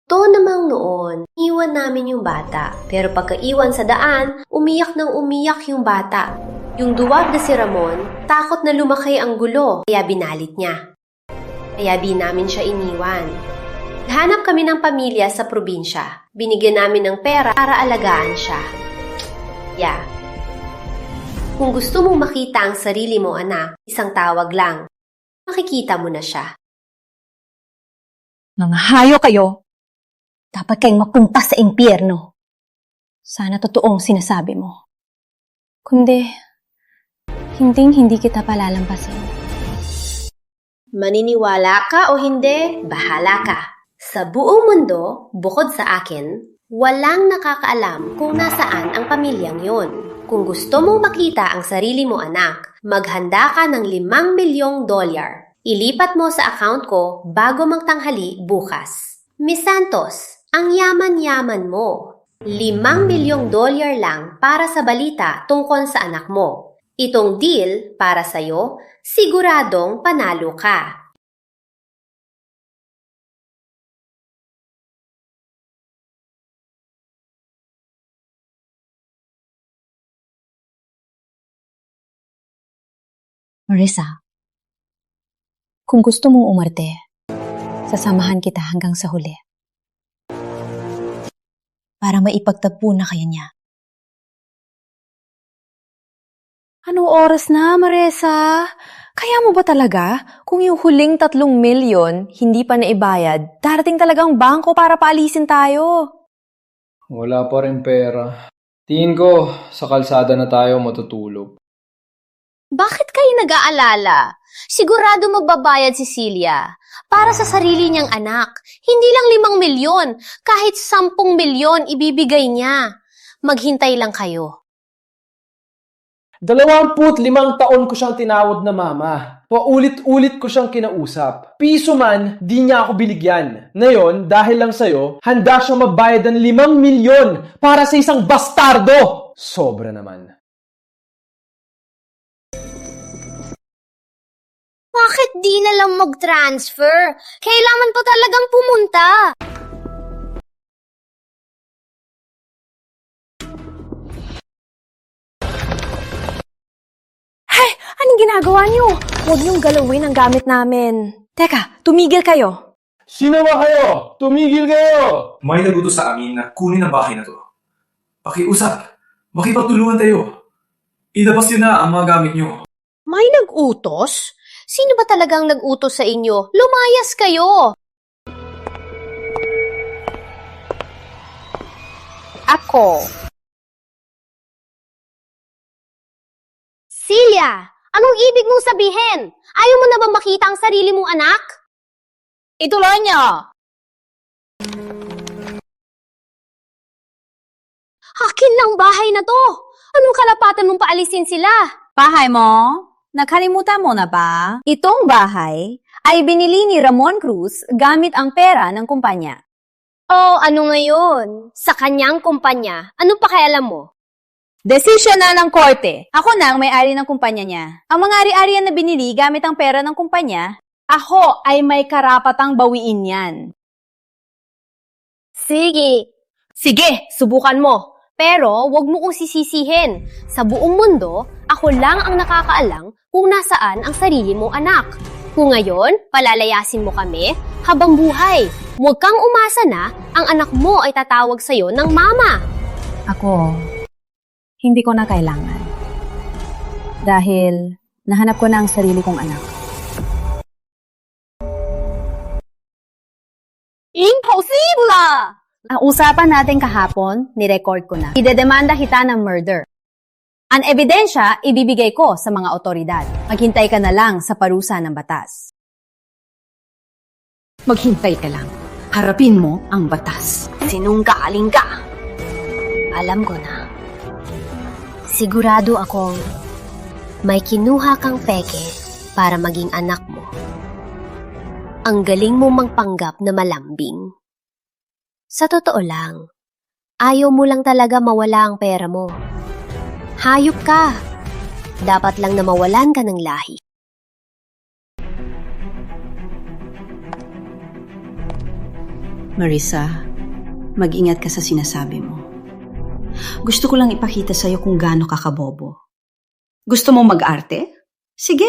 To namang noon, iwan namin yung bata. Pero pagkaiwan sa daan, umiyak ng umiyak yung bata. Yung duwag na si Ramon, takot na lumaki ang gulo, kaya binalit niya. Kaya di namin siya iniwan. Hanap kami ng pamilya sa probinsya. Binigyan namin ng pera para alagaan siya. Yeah. Kung gusto mong makita ang sarili mo, anak, isang tawag lang. Makikita mo na siya. Mga hayo kayo. Dapat kayong mapunta sa impyerno. Sana totoong sinasabi mo. Kundi, hindi kita palalampasin. Maniniwala ka o hindi, bahala ka. Sa buong mundo, bukod sa akin, walang nakakaalam kung nasaan ang pamilyang yon. Kung gusto mong makita ang sarili mo, anak, maghanda ka ng $5 milyong. Ilipat mo sa account ko bago magtanghali bukas. Miss Santos, ang yaman-yaman mo. $5 milyong lang para sa balita tungkol sa anak mo. Itong deal para sa'yo, siguradong panalo ka. Marissa, kung gusto mong umarte, sasamahan kita hanggang sa huli. Para maipagtagpo na kayo niya. Anong oras na, Marissa? Kaya mo ba talaga? Kung yung huling 3 milyon hindi pa naibayad, darating talagang bangko para paalisin tayo. Wala pa rin pera. Tingin ko, sa kalsada na tayo matutulog. Bakit kayo nag-aalala? Sigurado magbabayad si Celia para sa sarili niyang anak. Hindi lang 5 milyon, kahit 10 milyon ibibigay niya. Maghintay lang kayo. 25 taon ko siyang tinawag na mama. Paulit-ulit ko siyang kinausap. Piso man, di niya ako binigyan. Ngayon, dahil lang sa'yo, handa siyang magbayad ng 5 milyon para sa isang bastardo! Sobra naman. Bakit di na lang mag-transfer? Kailangan pa talagang pumunta. Hey! Anong ginagawa niyo? Huwag niyong galawin ang gamit namin. Teka, tumigil kayo. Sino ba kayo? Tumigil kayo! May nagutos sa amin na kunin ang bahay na to. Pakiusap. Makipagtulungan tayo. Ilabas niyo na ang mga gamit niyo. May nag-utos? Sino ba talagang nag-utos sa inyo? Lumayas kayo! Ako. Celia, anong ibig mong sabihin? Ayaw mo na ba makita ang sarili mong anak? Ituloy niyo! Akin lang bahay na to! Anong kalapatan mong paalisin sila? Bahay mo? Nakalimutan mo na ba? Itong bahay ay binili ni Ramon Cruz gamit ang pera ng kumpanya. Oh, ano ngayon? Sa kanyang kumpanya, ano pakialam mo? Desisyon na ng korte. Ako na ang may-ari ng kumpanya niya. Ang mga ari-arian na binili gamit ang pera ng kumpanya, ako ay may karapatang bawiin yan. Sige. Sige, subukan mo. Pero wag mo kong sisisihin. Sa buong mundo, ako lang ang nakakaalam kung nasaan ang sarili mong anak. Kung ngayon, palalayasin mo kami habang buhay. Huwag kang umasa na ang anak mo ay tatawag sa'yo ng mama. Ako, hindi ko na kailangan. Dahil nahanap ko na ang sarili kong anak. Imposible! Ang usapan natin kahapon, nirecord ko na. Idedemanda kita ng murder. Ang ebidensya, ibibigay ko sa mga otoridad. Maghintay ka na lang sa parusa ng batas. Maghintay ka lang. Harapin mo ang batas. Sinunggaling ka. Alam ko na. Sigurado akong May kinuha kang peke para maging anak mo. Ang galing mo magpanggap na malambing. Sa totoo lang, ayaw mo lang talaga mawala ang pera mo. Hayop ka. Dapat lang na mawalan ka ng lahi. Marisa, mag-ingat ka sa sinasabi mo. Gusto ko lang ipakita sa'yo kung gaano ka kabobo. Gusto mo mag-arte? Sige,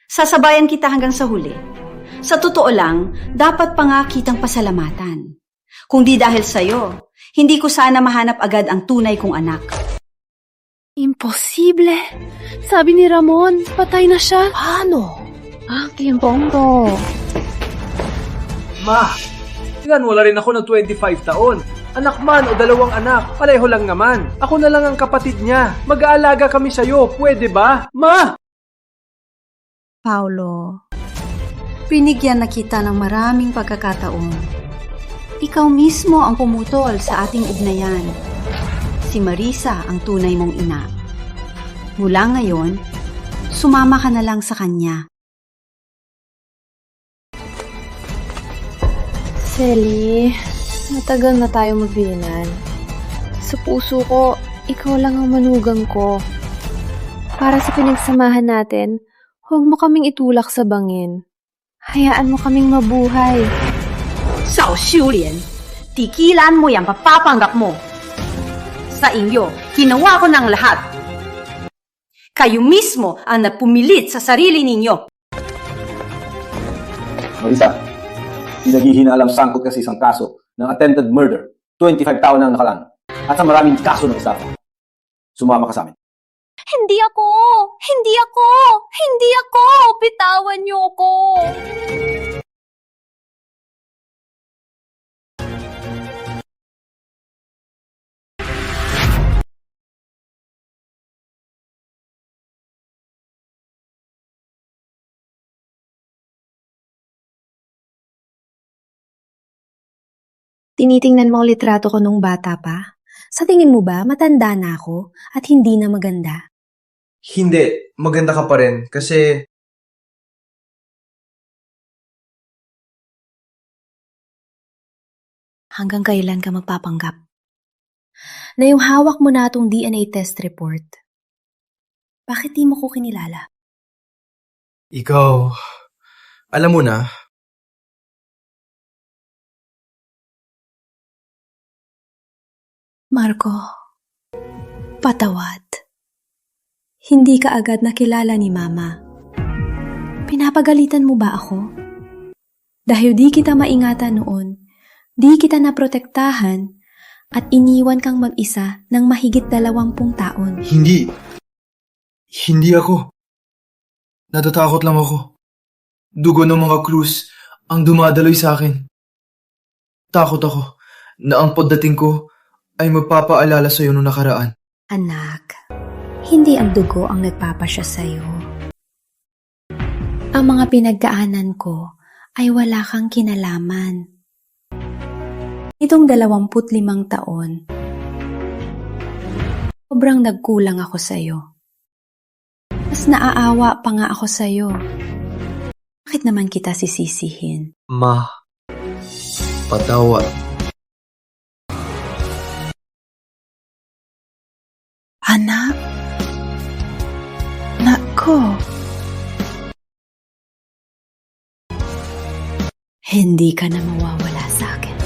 sasabayan kita hanggang sa huli. Sa totoo lang, dapat pa nga kitang pasalamatan. Kung di dahil sa'yo, hindi ko sana mahanap agad ang tunay kong anak. Imposible! Sabi ni Ramon, patay na siya. Paano? Tiempong to. Ma, ilan wala rin ako ng 25 taon. Anak man o dalawang anak, pareho lang naman. Ako na lang ang kapatid niya. Mag-aalaga kami sa'yo, pwede ba? Ma! Paulo, pinigyan na kita ng maraming pagkakataon. Ikaw mismo ang pumutol sa ating ugnayan. Si Marisa ang tunay mong ina. Mula ngayon, sumama ka na lang sa kanya. Selly, matagal na tayo magbinan. Sa puso ko, ikaw lang ang manugang ko. Para sa pinagsamahan natin, huwag mo kaming itulak sa bangin. Hayaan mo kaming mabuhay. Sao Xiulian, tikilan mo yung papapanggap mo. Sa inyo, ginawa ko ng lahat. Kayo mismo ang napumilit sa sarili ninyo. Marisa, pinaghihinalang sangkot kasi isang kaso ng attempted murder. 25 taon ang nakalaan. At sa maraming kaso ng estafa. Sumama ka sa amin. Hindi ako! Hindi ako! Hindi ako! Bitawan niyo ako! Tinitingnan mo ang litrato ko nung bata pa? Sa tingin mo ba, matanda na ako at hindi na maganda? Hindi, maganda ka pa rin kasi Hanggang kailan ka magpapanggap? Na yung hawak mo na itong DNA test report. Bakit di mo ko kinilala? ikaw, alam mo na, Marco, patawad. Hindi ka agad nakilala ni Mama. Pinapagalitan mo ba ako? Dahil di kita maingatan noon, di kita naprotektahan, at iniwan kang mag-isa ng mahigit 20 taon. Hindi ako. Natatakot lang ako. Dugo ng mga Cruz ang dumadaloy sa akin. Takot ako na ang pagdating ko ay magpapaalala sa'yo nung nakaraan. Anak, hindi ang dugo ang nagpapasya sa'yo. Ang mga pinagdaanan ko ay wala kang kinalaman. Itong 25 taon, sobrang nagkulang ako sa'yo. Mas naaawa pa nga ako sa'yo. Bakit naman kita sisisihin? Ma, patawad. Anak? Nako. Hindi ka na mawawala sa akin.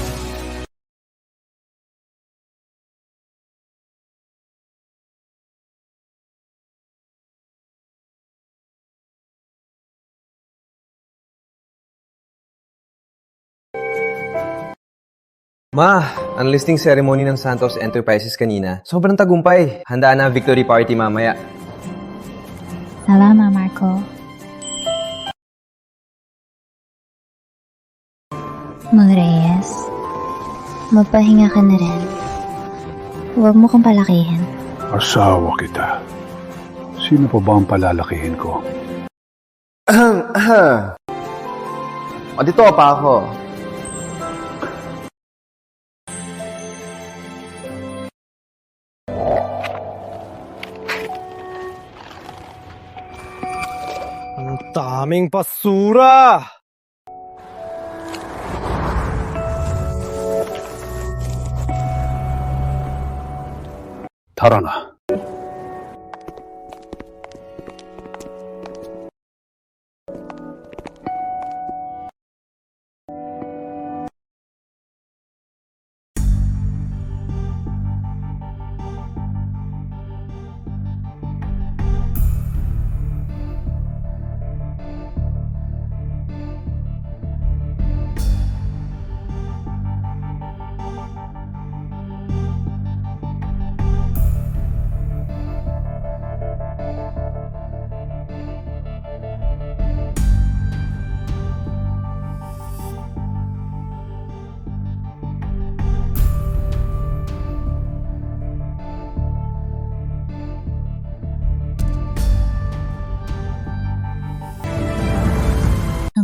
Ma, ang listing ceremony ng Santos Enterprises kanina. Sobrang tagumpay. Handa na ang victory party mamaya. Salamat, Marco. Mga Reyes, magpahinga ka na rin. Huwag mo kong palakihin. Asawa kita. Sino pa ba ang palalakihin ko? O, dito pa ako. Ang daming basura! Tara na.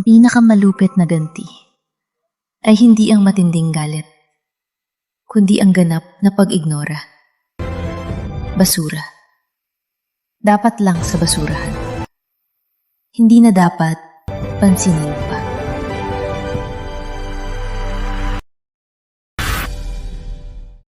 Ang pinakamalupit na ganti ay hindi ang matinding galit, kundi ang ganap na pag-ignora. Basura. Dapat lang sa basurahan. Hindi na dapat pansinin.